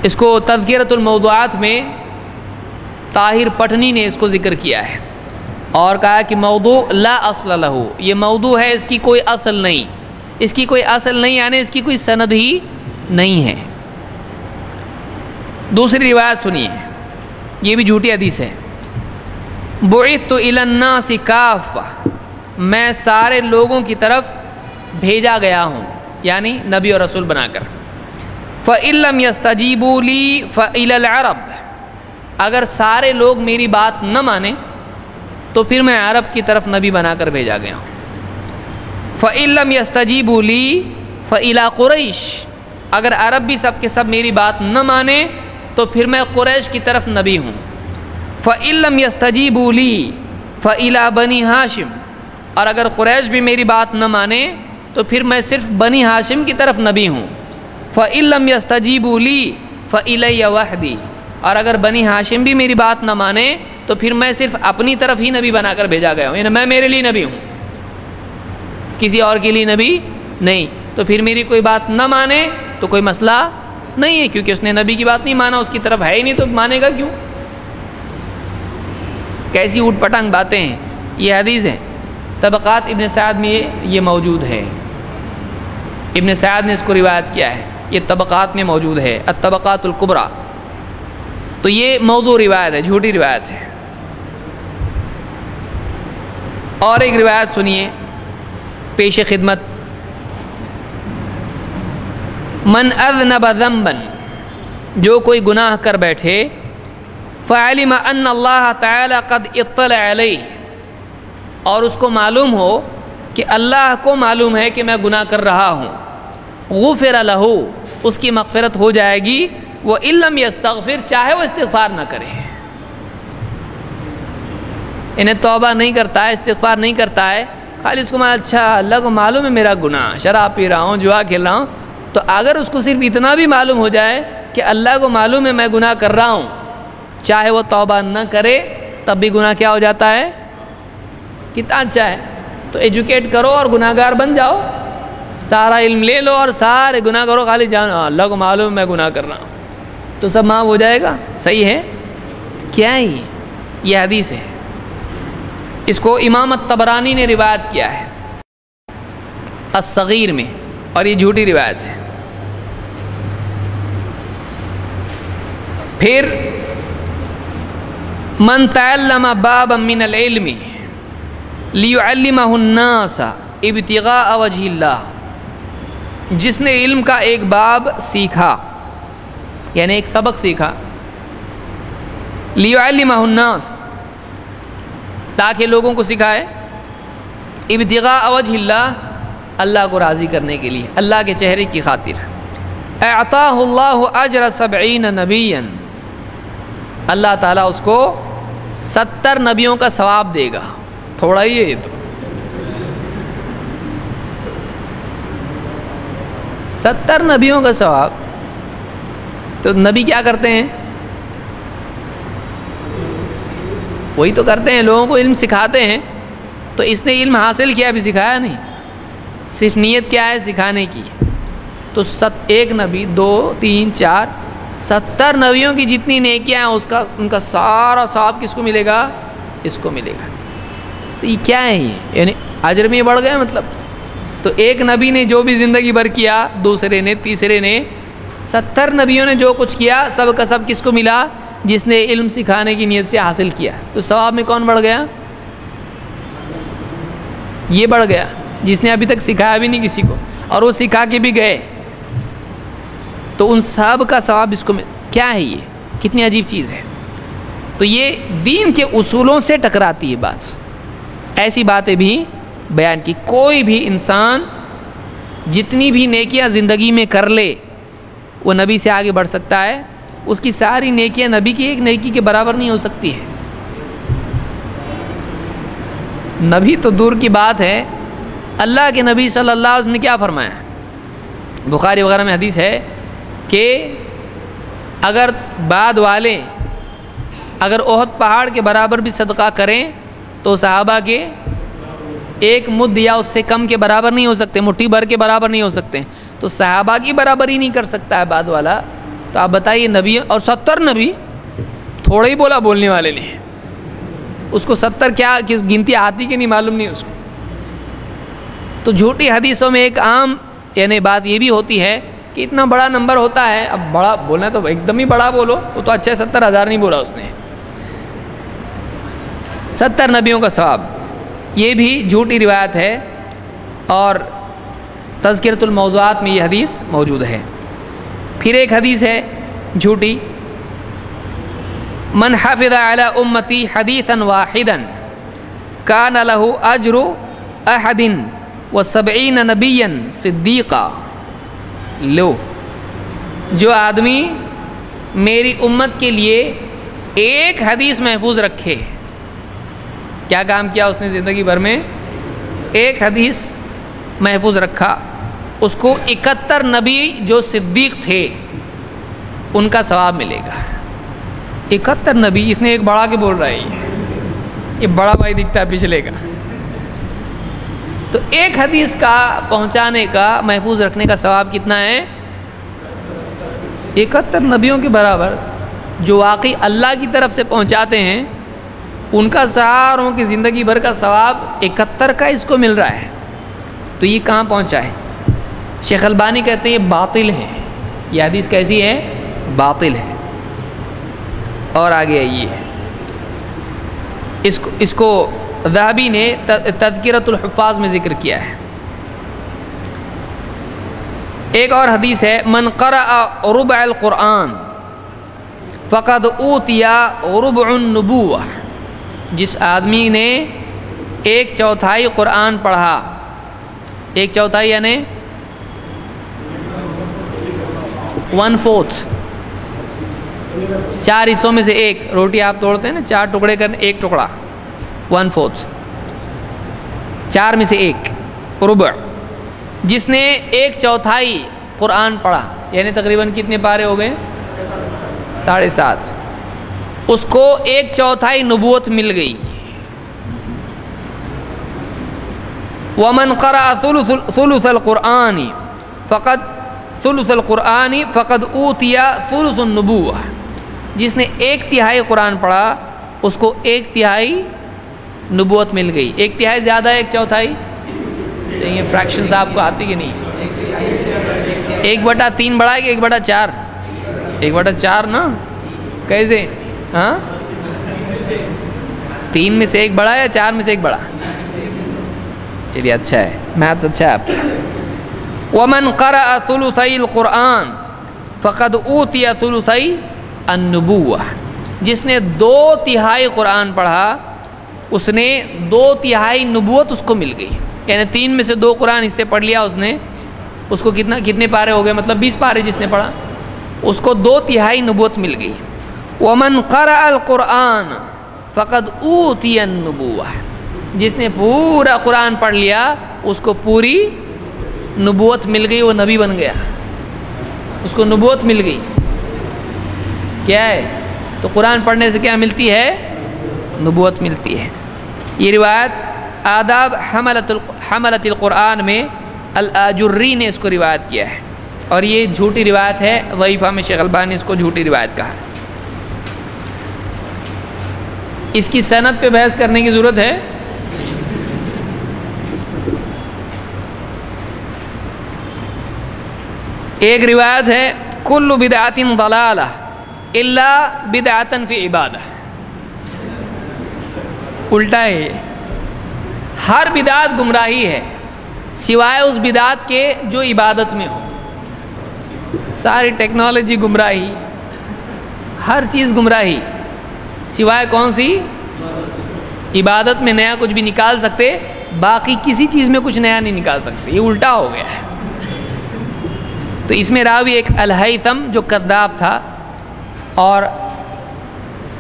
اس کو تذکرۃ الموضوعات میں طاہر پٹھنی نے اس کو ذکر کیا ہے اور کہا کہ موضوع لا اصل لہ، یہ موضوع ہے، اس کی کوئی اصل نہیں، اس کی کوئی اصل نہیں یعنی اس کی کوئی سند ہی نہیں ہے. دوسری روایت سنیے، یہ بھی جھوٹی حدیث ہے. بعثت الی الناس کافہ، میں سارے لوگوں کی طرف بھیجا گیا ہوں، یعنی نبی اور رسول بنا کر. فإن لم يستجیبوا لی فإلی العرب، اگر سارے لوگ میری بات نہ مانیں تو پھر میں عرب کی طرف نبی بنا کر بھیجا گیا ہوں. فإن لم يستجیبوا لی فإلی قریش، اگر عرب بھی سب کے سب میری بات نہ مانیں تو پھر میں قریش کی طرف نبی ہوں. فإن لم يستجیبوا لی فإلی بنی ہاشم، اور اگر قریش بھی میری بات نہ مانے تو پھر میں صرف بنی ہاشم کی طرف نبی ہوں. فإن لم يستجیبوا لی فإلی وحدی، اور اگر بنی ہاشم بھی میری بات نہ مانے تو پھر میں صرف اپنی طرف ہی نبی بنا کر بھیجا گیا ہوں، یعنی میں میرے لیے نبی ہوں، کسی اور کے لیے نبی نہیں. تو پھر میری کوئی بات نہ مانے تو کوئی مسئلہ نہیں ہے، کیونکہ اس نے نبی کی بات نہیں مانا، اس کی طرف ہے ہی نہیں تو مانے گا کیوں؟ کیسی اوٹ پٹانگ باتیں ہیں. یہ حدیث ہے، طبقات ابن سعد میں یہ موجود ہے. ابن سعد نے اس کو روایت کیا ہے، یہ طبقات میں موجود ہے، الطبقات الکبریٰ. تو یہ موضوع روایت ہے، جھوٹی روایت ہے. اور ایک روایت سنیے پیش خدمت. من اذنب ذنبا، جو کوئی گناہ کر بیٹھے، فعلم ان اللہ تعالی قد اطلع علیہ، اور اس کو معلوم ہو کہ اللہ کو معلوم ہے کہ میں گناہ کر رہا ہوں، غفر لہ، اس کی مغفرت ہو جائے گی. وَإِلَّمْ يَسْتَغْفِرْ چاہے وہ استغفار نہ کرے، انہیں توبہ نہیں کرتا ہے، استغفار نہیں کرتا ہے، خالی اس کو اچھا اللہ کو معلوم ہے میرا گناہ، شراب پی رہا ہوں، جوا کھیل رہا ہوں، تو اگر اس کو صرف اتنا بھی معلوم ہو جائے کہ اللہ کو معلوم ہے میں گناہ کر رہا ہوں، چاہے وہ توبہ نہ کرے تب بھی گناہ کیا ہو جاتا ہے؟ کتنا اچھا ہے۔ تو ایجوکیٹ کرو اور گناہ گار بن جاؤ، سارا علم لے لو اور سارے گناہ کرو، خالی جانو اللہ کو معلوم میں گناہ کر رہا ہوں، تو سب معاف ہو جائے گا۔ صحیح ہے؟ کیا ہے یہ حدیث ہے، اس کو امام الطبرانی نے روایت کیا ہے الصغیر میں، اور یہ جھوٹی روایت ہے۔ پھر من تعلم بابا من العلم لیعلمہ الناس ابتغاء وجہ اللہ، جس نے علم کا ایک باب سیکھا، یعنی ایک سبق سیکھا، لیعلمہ الناس تاکہ لوگوں کو سکھائے، ابتغاء وجہ اللہ اللہ کو راضی کرنے کے لیے، اللہ کے چہرے کی خاطر، اعطاہ اللہ اجر 70 نبیا، اللہ تعالیٰ اس کو 70 نبیوں کا ثواب دے گا۔ تھوڑا ہی ہے یہ تو، 70 نبیوں کا ثواب۔ تو نبی کیا کرتے ہیں؟ وہی تو کرتے ہیں، لوگوں کو علم سکھاتے ہیں، تو اس نے علم حاصل کیا، ابھی سکھایا نہیں، صرف نیت کیا ہے؟ سکھانے کی۔ تو ایک نبی، 2 3 4 70 نبیوں کی جتنی نیکیاں ہیں ان کا سارا ثواب کس کو ملے گا؟ اس کو ملے گا۔ تو یہ کیا ہے؟ یہ یعنی اجر میں بڑھ گیا مطلب۔ تو ایک نبی نے جو بھی زندگی بھر کیا، دوسرے نے، تیسرے نے، 70 نبیوں نے جو کچھ کیا سب کا سب کس کو ملا؟ جس نے علم سکھانے کی نیت سے حاصل کیا۔ تو ثواب میں کون بڑھ گیا؟ یہ بڑھ گیا جس نے ابھی تک سکھایا بھی نہیں کسی کو، اور وہ سکھا کے بھی گئے، تو ان سب کا ثواب اس کو کیا ہے؟ یہ کتنی عجیب چیز ہے۔ تو یہ دین کے اصولوں سے ٹکراتی ہے بات۔ ایسی باتیں بھی بیان کی، کوئی بھی انسان جتنی بھی نیکیاں زندگی میں کر لے وہ نبی سے آگے بڑھ سکتا ہے، اس کی ساری نیکیاں نبی کی ایک نیکی کے برابر نہیں ہو سکتی ہے۔ نبی تو دور کی بات ہے، اللہ کے نبی صلی اللہ علیہ وسلم نے کیا فرمایا؟ بخاری وغیرہ میں حدیث ہے کہ اگر بعد والے اگر احد پہاڑ کے برابر بھی صدقہ کریں تو صحابہ کے ایک مد یا اس سے کم کے برابر نہیں ہو سکتے، مٹھی بھر کے برابر نہیں ہو سکتے، تو صحابہ کی برابر ہی نہیں کر سکتا ہے بعد والا۔ تو آپ بتائیے نبی، اور 70 نبی، تھوڑا ہی بولا بولنے والے نے، اس کو 70 کیا کس گنتی آتی کہ نہیں معلوم نہیں اس کو۔ تو جھوٹی حدیثوں میں ایک عام یعنی بات یہ بھی ہوتی ہے کہ اتنا بڑا نمبر ہوتا ہے، اب بڑا بولنا تو ایک دم ہی بڑا بولو، وہ تو اچھا 70,000 نہیں بولا اس نے، 70 نبیوں کا ثواب۔ یہ بھی جھوٹی روایت ہے، اور تذکرۃ الموضوعات میں یہ حدیث موجود ہے۔ پھر ایک حدیث ہے جھوٹی، من حفظ علی امتی حدیثا واحدا کان لہ اجر احد و70 نبیا صدیقا۔ لو، جو آدمی میری امت کے لیے ایک حدیث محفوظ رکھے، کیا کام کیا اس نے زندگی بھر میں؟ ایک حدیث محفوظ رکھا، اس کو 71 نبی جو صدیق تھے ان کا ثواب ملے گا۔ 71 نبی، اس نے ایک بڑا کے بول رہا ہے، یہ بڑا بھائی دکھتا ہے پچھلے کا۔ تو ایک حدیث کا پہنچانے کا، محفوظ رکھنے کا ثواب کتنا ہے؟ 71 نبیوں کے برابر، جو واقعی اللہ کی طرف سے پہنچاتے ہیں ان کا ساروں کی زندگی بھر کا ثواب 71 کا اس کو مل رہا ہے۔ تو یہ کہاں پہنچا ہے؟ شیخ البانی کہتے ہیں یہ باطل ہے، یہ حدیث کیسی ہے؟ باطل ہے۔ اور آگے آئیے، اس کو ذہبی نے تذکرۃ الحفاظ میں ذکر کیا ہے۔ ایک اور حدیث ہے، من قرأ ربع القرآن فقد اوتی ربع النبوہ، جس آدمی نے 1/4 قرآن پڑھا، 1/4 یعنی 1/4، 4 حصوں میں سے ایک روٹی آپ توڑتے ہیں نا، 4 ٹکڑے کرنے، ایک ٹکڑا 1/4، 4 میں سے ایک ربع۔ جس نے 1/4 قرآن پڑھا، یعنی تقریباً کتنے پارے ہو گئے؟ 7.5۔ اس کو 1/4 نبوت مل گئی۔ ومن قرأ ثلث القرآن فقد اوتی ثلث النبوہ۔ جس نے 1/3 قرآن پڑھا اس کو 1/3 نبوت مل گئی۔ 1/3 زیادہ ہے 1/4؟ یہ فریکشنز آپ کو آتی کہ نہیں؟ 1/3 بڑا ہے کہ 1/4؟ 1/4 نا، کیسے؟ ہاں 3 میں سے 1 بڑا ہے یا 4 میں سے 1 بڑا؟ چلیے اچھا ہے، میتھس اچھا ہے آپ کا۔ ومن قرأ ثلثي القرآن فقد اوتی ثلثي النبوہ۔ جس نے 2/3 قرآن پڑھا اس نے 2/3 نبوت اس کو مل گئی، یعنی 3 میں سے 2 قرآن حصے پڑھ لیا اس نے، اس کو کتنے پارے ہو گئے؟ مطلب 20 پارے جس نے پڑھا اس کو 2/3 نبوت مل گئی۔ ومن قرأ القرآن فقد اوتی النبوہ۔ جس نے پورا قرآن پڑھ لیا اس کو پوری نبوت مل گئی، وہ نبی بن گیا، اس کو نبوت مل گئی۔ کیا ہے؟ تو قرآن پڑھنے سے کیا ملتی ہے؟ نبوت ملتی ہے۔ یہ روایت آداب حملت القرآن میں الآجری نے اس کو روایت کیا ہے، اور یہ جھوٹی روایت ہے، ضعیفہ میں شیخ البانی نے اس کو جھوٹی روایت کہا ہے۔ اس کی سند پہ بحث کرنے کی ضرورت ہے؟ ایک روایت ہے کل بدعۃ ضلالہ الا بدعۃ فی عبادہ، الٹا ہے، ہر بدعت گمراہی ہے سوائے اس بدعت کے جو عبادت میں ہو۔ ساری ٹیکنالوجی گمراہی، ہر چیز گمراہی، سوائے کون سی؟ عبادت میں نیا کچھ بھی نکال سکتے، باقی کسی چیز میں کچھ نیا نہیں نکال سکتے، یہ الٹا ہو گیا ہے۔ تو اس میں راوی ایک الہیثم جو کذاب تھا، اور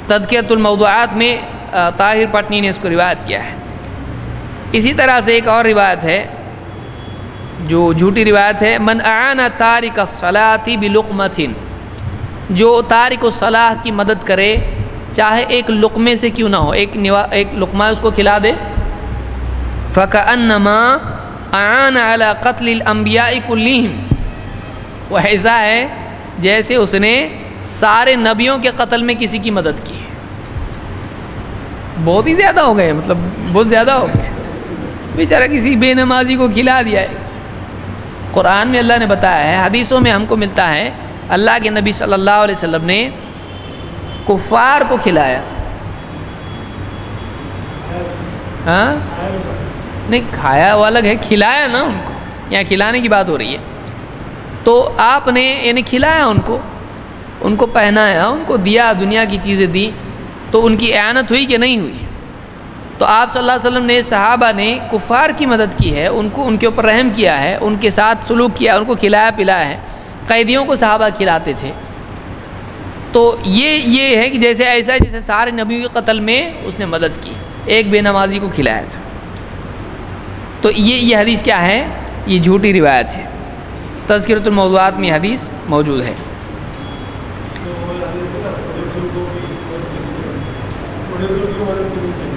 تذکرۃ الموضوعات میں طاہر پٹنی نے اس کو روایت کیا ہے۔ اسی طرح سے ایک اور روایت ہے جو جھوٹی روایت ہے، من اعان تارک الصلاۃ بلقمۃ، جو تارک الصلاۃ کی مدد کرے چاہے ایک لقمے سے کیوں نہ ہو، ایک لقمہ اس کو کھلا دے، فکأنما اعان علی قتل الانبیاء کلہم، وہ ایسا ہے جیسے اس نے سارے نبیوں کے قتل میں کسی کی مدد کی۔ بہت ہی زیادہ ہو گئے، مطلب بہت زیادہ ہو گئے، بیچارہ کسی بے نمازی کو کھلا دیا ہے۔ قرآن میں اللہ نے بتایا ہے، حدیثوں میں ہم کو ملتا ہے، اللہ کے نبی صلی اللہ علیہ وسلم نے کفار کو کھلایا۔ ہاں نہیں، کھایا وہ الگ ہے، کھلایا نا ان کو، یہاں کھلانے کی بات ہو رہی ہے۔ تو آپ نے یعنی کھلایا ان کو پہنایا، ان کو دیا، دنیا کی چیزیں دی، تو ان کی اعانت ہوئی کہ نہیں ہوئی؟ تو آپ صلی اللہ علیہ وسلم نے، صحابہ نے کفار کی مدد کی ہے، ان کے اوپر رحم کیا ہے، ان کے ساتھ سلوک کیا، ان کو کھلایا پلایا ہے۔ قیدیوں کو صحابہ کھلاتے تھے۔ تو یہ ہے کہ جیسے ایسا ہے جیسے سارے نبیوں کے قتل میں اس نے مدد کی، ایک بے نمازی کو کھلایا تھا۔ تو یہ حدیث کیا ہے؟ یہ جھوٹی روایت ہے۔ تذکرۃ الموضوعات میں حدیث موجود ہے۔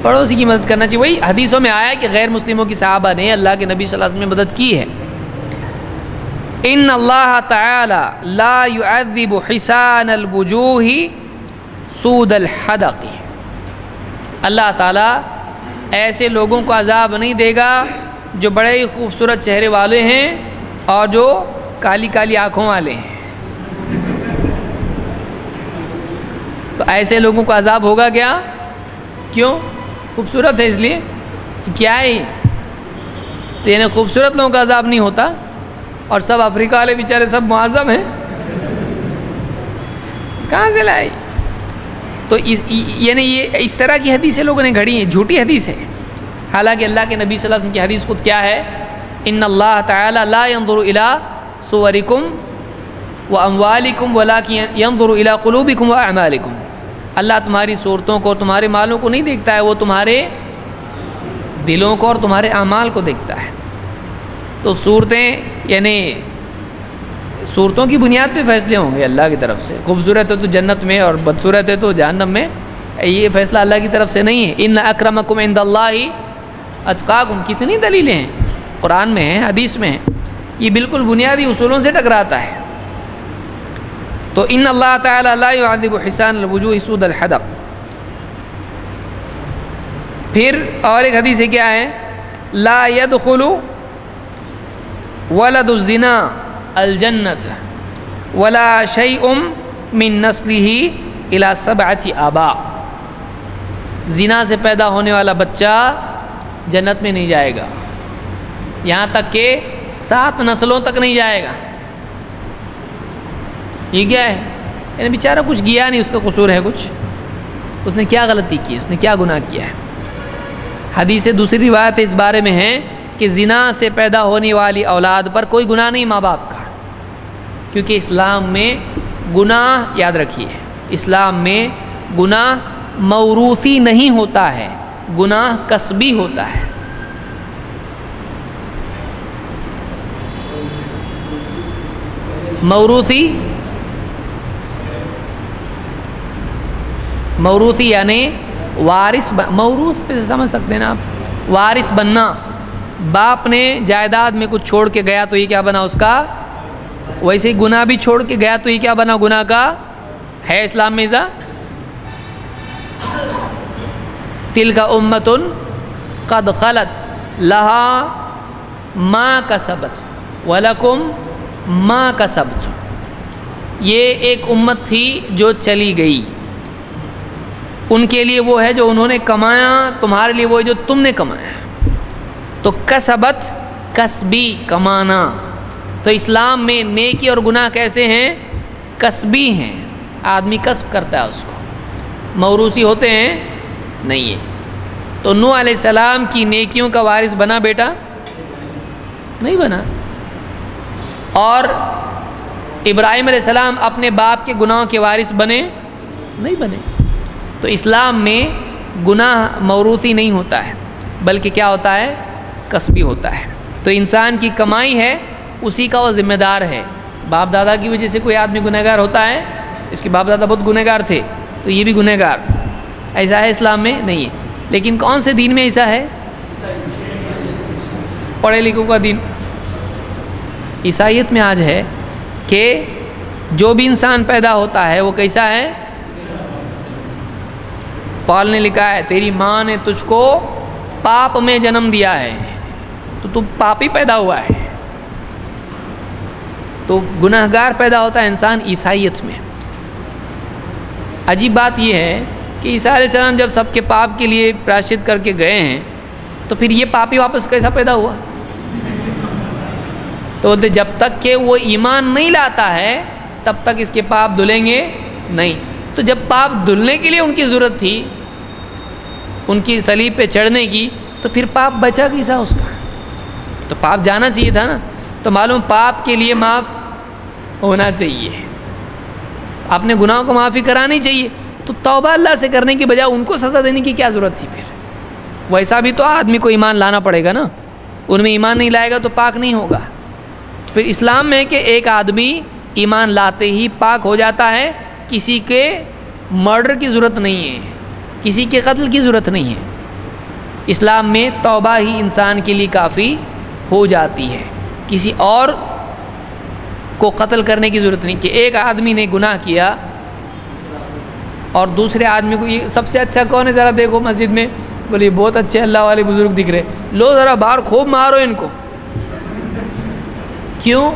پڑوسی کی مدد کرنا چاہیے، وہی حدیثوں میں آیا ہے کہ غیر مسلموں کی صحابہ نے اللہ کے نبی صلی اللہ علیہ وسلم نے مدد کی ہے۔ ان اللہ تعالی لا يعذب حسان الوجوہ سود الحدق، اللہ تعالیٰ ایسے لوگوں کو عذاب نہیں دے گا جو بڑے ہی خوبصورت چہرے والے ہیں اور جو کالی کالی آنکھوں والے ہیں۔ تو ایسے لوگوں کو عذاب ہوگا کیا؟ کیوں؟ خوبصورت ہے اس لیے، کیا ہے یہ؟ تو یعنی خوبصورت لوگوں کا عذاب نہیں ہوتا، اور سب افریقہ والے بیچارے سب معذب ہیں، کہاں سے لائے؟ تو یعنی یہ اس طرح کی حدیثیں لوگوں نے گھڑی ہیں، جھوٹی حدیث ہے۔ حالانکہ اللہ کے نبی صلی اللہ علیہ وسلم کی حدیث خود کیا ہے؟ ان اللہ تعالی لا ينظر الى صورکم وَأَمْوَالِكُمْ وَلَكِنْ يَنْظُرُ إِلَىٰ قُلُوبِكُمْ وَأَعْمَالِكُمْ، اللہ تمہاری صورتوں کو اور تمہارے مالوں کو نہیں دیکھتا ہے، وہ تمہارے دلوں کو اور تمہارے اعمال کو دیکھتا ہے۔ تو صورتیں یعنی صورتوں کی بنیاد پہ فیصلے ہوں گے اللہ کی طرف سے، خوبصورت ہے تو جنت میں اور بدصورت ہے تو جہنم میں، یہ فیصلہ اللہ کی طرف سے نہیں ہے۔ ان اکرمکم عند اللہ اتقاکم، کتنی دلیلیں ہیں قرآن میں ہیں، حدیث میں ہیں، یہ بالکل بنیادی اصولوں سے ٹکراتا ہے۔ تو ان اللہ تعالیٰ لا يعذب حسان الوجوہ سود الحدق۔ پھر اور ایک حدیث کیا ہے، لا يدخل ولد الزنا الجنت ولا شیء من نسلہ الی 7 آباء، زنا سے پیدا ہونے والا بچہ جنت میں نہیں جائے گا، یہاں تک کہ 7 نسلوں تک نہیں جائے گا۔ یہ کیا ہے؟ یعنی بیچارہ کچھ کیا نہیں، اس کا قصور ہے کچھ، اس نے کیا غلطی کی، اس نے کیا گناہ کیا ہے۔ حدیث دوسری روایت اس بارے میں ہے کہ زنا سے پیدا ہونے والی اولاد پر کوئی گناہ نہیں ماں باپ کا، کیونکہ اسلام میں گناہ، یاد رکھیے، اسلام میں گناہ موروثی نہیں ہوتا ہے، گناہ کسبی ہوتا ہے۔ موروثی یعنی وارث، موروث پہ سمجھ سکتے ہیں نا آپ، وارث بننا۔ باپ نے جائیداد میں کچھ چھوڑ کے گیا تو یہ کیا بنا اس کا، ویسے ہی گناہ بھی چھوڑ کے گیا تو یہ کیا بنا گناہ کا، ہے اسلام میں ایسا۔ تلک امۃ قد خلت لہا ما کسبت ولکم ما کسبتم، یہ ایک امت تھی جو چلی گئی، ان کے لیے وہ ہے جو انہوں نے کمایا، تمہارے لیے وہ ہے جو تم نے کمایا۔ تو کسبت کسبی، کمانا۔ تو اسلام میں نیکی اور گناہ کیسے ہیں، کسبی ہیں، آدمی کسب کرتا ہے اس کو، موروثی ہوتے ہیں نہیں ہے۔ تو نوح علیہ السلام کی نیکیوں کا وارث بنا بیٹا؟ نہیں بنا۔ اور ابراہیم علیہ السلام اپنے باپ کے گناہوں کے وارث بنے؟ نہیں بنے۔ تو اسلام میں گناہ موروثی نہیں ہوتا ہے، بلکہ کیا ہوتا ہے، کسبی ہوتا ہے۔ تو انسان کی کمائی ہے، اسی کا وہ ذمہ دار ہے۔ باپ دادا کی وجہ سے کوئی آدمی گنہگار ہوتا ہے، اس کے باپ دادا بہت گنہگار تھے تو یہ بھی گنہگار، ایسا ہے اسلام میں نہیں ہے۔ لیکن کون سے دین میں ایسا ہے، پڑھے لکھوں کا دین۔ عیسائیت میں آج ہے کہ جو بھی انسان پیدا ہوتا ہے وہ کیسا ہے، پال نے لکھا ہے تیری ماں نے تجھ کو پاپ میں جنم دیا ہے تو تو پاپی پیدا ہوا ہے، تو گناہگار پیدا ہوتا ہے انسان عیسائیت میں۔ عجیب بات یہ ہے کہ عیسیٰ علیہ السلام جب سب کے پاپ کے لیے پراشچت کر کے گئے ہیں تو پھر یہ پاپی واپس کیسا پیدا ہوا؟ تو بولتے جب تک کہ وہ ایمان نہیں لاتا ہے تب تک اس کے پاپ دھلیں گے نہیں۔ تو جب پاپ دھلنے کے لیے ان کی ضرورت تھی، ان کی صلیب پہ چڑھنے کی، تو پھر پاپ بچا کیسا اس کا؟ تو پاپ جانا چاہیے تھا نا۔ تو معلوم پاپ کے لیے معاف ہونا چاہیے، اپنے گناہوں کو معافی کرانی چاہیے۔ تو توبہ اللہ سے کرنے کی بجائے ان کو سزا دینے کی کیا ضرورت تھی پھر؟ ویسا بھی تو آدمی کو ایمان لانا پڑے گا نا، ان میں ایمان نہیں لائے گا تو پاک نہیں ہوگا۔ تو پھر اسلام میں کہ ایک آدمی ایمان لاتے ہی پاک ہو جاتا ہے، کسی کے مرڈر کی ضرورت نہیں ہے، کسی کے قتل کی ضرورت نہیں ہے۔ اسلام میں توبہ ہی انسان کے لیے کافی ہو جاتی ہے، کسی اور کو قتل کرنے کی ضرورت نہیں۔ کہ ایک آدمی نے گناہ کیا اور دوسرے آدمی کو، یہ سب سے اچھا کون ہے ذرا دیکھو مسجد میں، بولے بہت اچھے اللہ والے بزرگ دکھ رہے، لو ذرا باہر خوب مارو ان کو۔ کیوں؟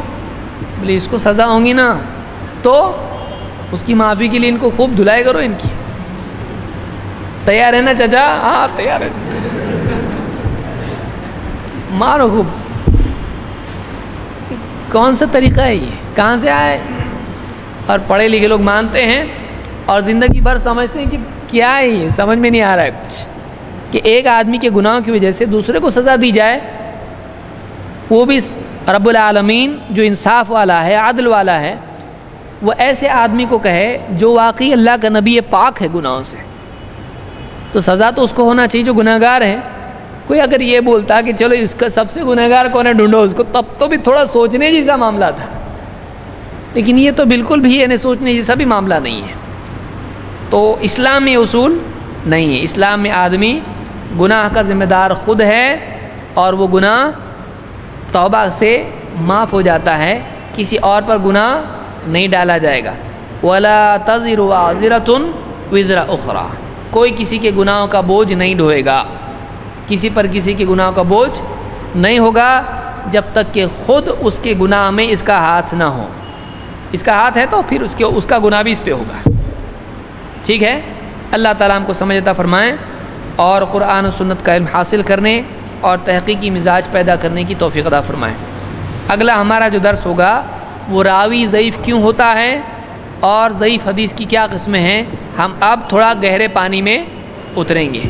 بولے اس کو سزا ہوں گی نا، تو اس کی معافی کے لیے ان کو خوب دھلائی کرو ان کی۔ تیار ہے نا چچا؟ ہاں تیار ہے، مارو خوب۔ کون سا طریقہ ہے یہ؟ کہاں سے آئے؟ اور پڑھے لکھے لوگ مانتے ہیں اور زندگی بھر سمجھتے ہیں کہ کیا ہے یہ، سمجھ میں نہیں آ رہا ہے کچھ، کہ ایک آدمی کے گناہوں کی وجہ سے دوسرے کو سزا دی جائے، وہ بھی رب العالمین جو انصاف والا ہے، عدل والا ہے، وہ ایسے آدمی کو کہے جو واقعی اللہ کا نبی پاک ہے گناہوں سے، تو سزا تو اس کو ہونا چاہیے جو گناہ گار ہے۔ کوئی اگر یہ بولتا کہ چلو اس کا سب سے گناہ گار کون ہے ڈھونڈو اس کو، تب تو بھی تھوڑا سوچنے جیسا معاملہ تھا، لیکن یہ تو بالکل بھی یعنی سوچنے جیسا بھی معاملہ نہیں ہے۔ تو اسلام میں اصول نہیں ہے، اسلام میں آدمی گناہ کا ذمہ دار خود ہے، اور وہ گناہ توبہ سے معاف ہو جاتا ہے، کسی اور پر گناہ نہیں ڈالا جائے گا۔ وَلَا تَزِرُ وَازِرَةٌ وِزْرَ أُخْرَى، کوئی کسی کے گناہوں کا بوجھ نہیں ڈھوئے گا، کسی پر کسی کے گناہوں کا بوجھ نہیں ہوگا جب تک کہ خود اس کے گناہ میں اس کا ہاتھ نہ ہو۔ اس کا ہاتھ ہے تو پھر اس کا گناہ بھی اس پہ ہوگا۔ ٹھیک ہے، اللہ تعالیٰ ہم کو سمجھ عطا فرمائیں اور قرآن و سنت کا علم حاصل کرنے اور تحقیقی مزاج پیدا کرنے کی توفیق عطا فرمائیں۔ اگلا ہمارا جو درس ہوگا وہ راوی ضعیف کیوں ہوتا ہے اور ضعیف حدیث کی کیا قسمیں ہیں، ہم اب تھوڑا گہرے پانی میں اتریں گے۔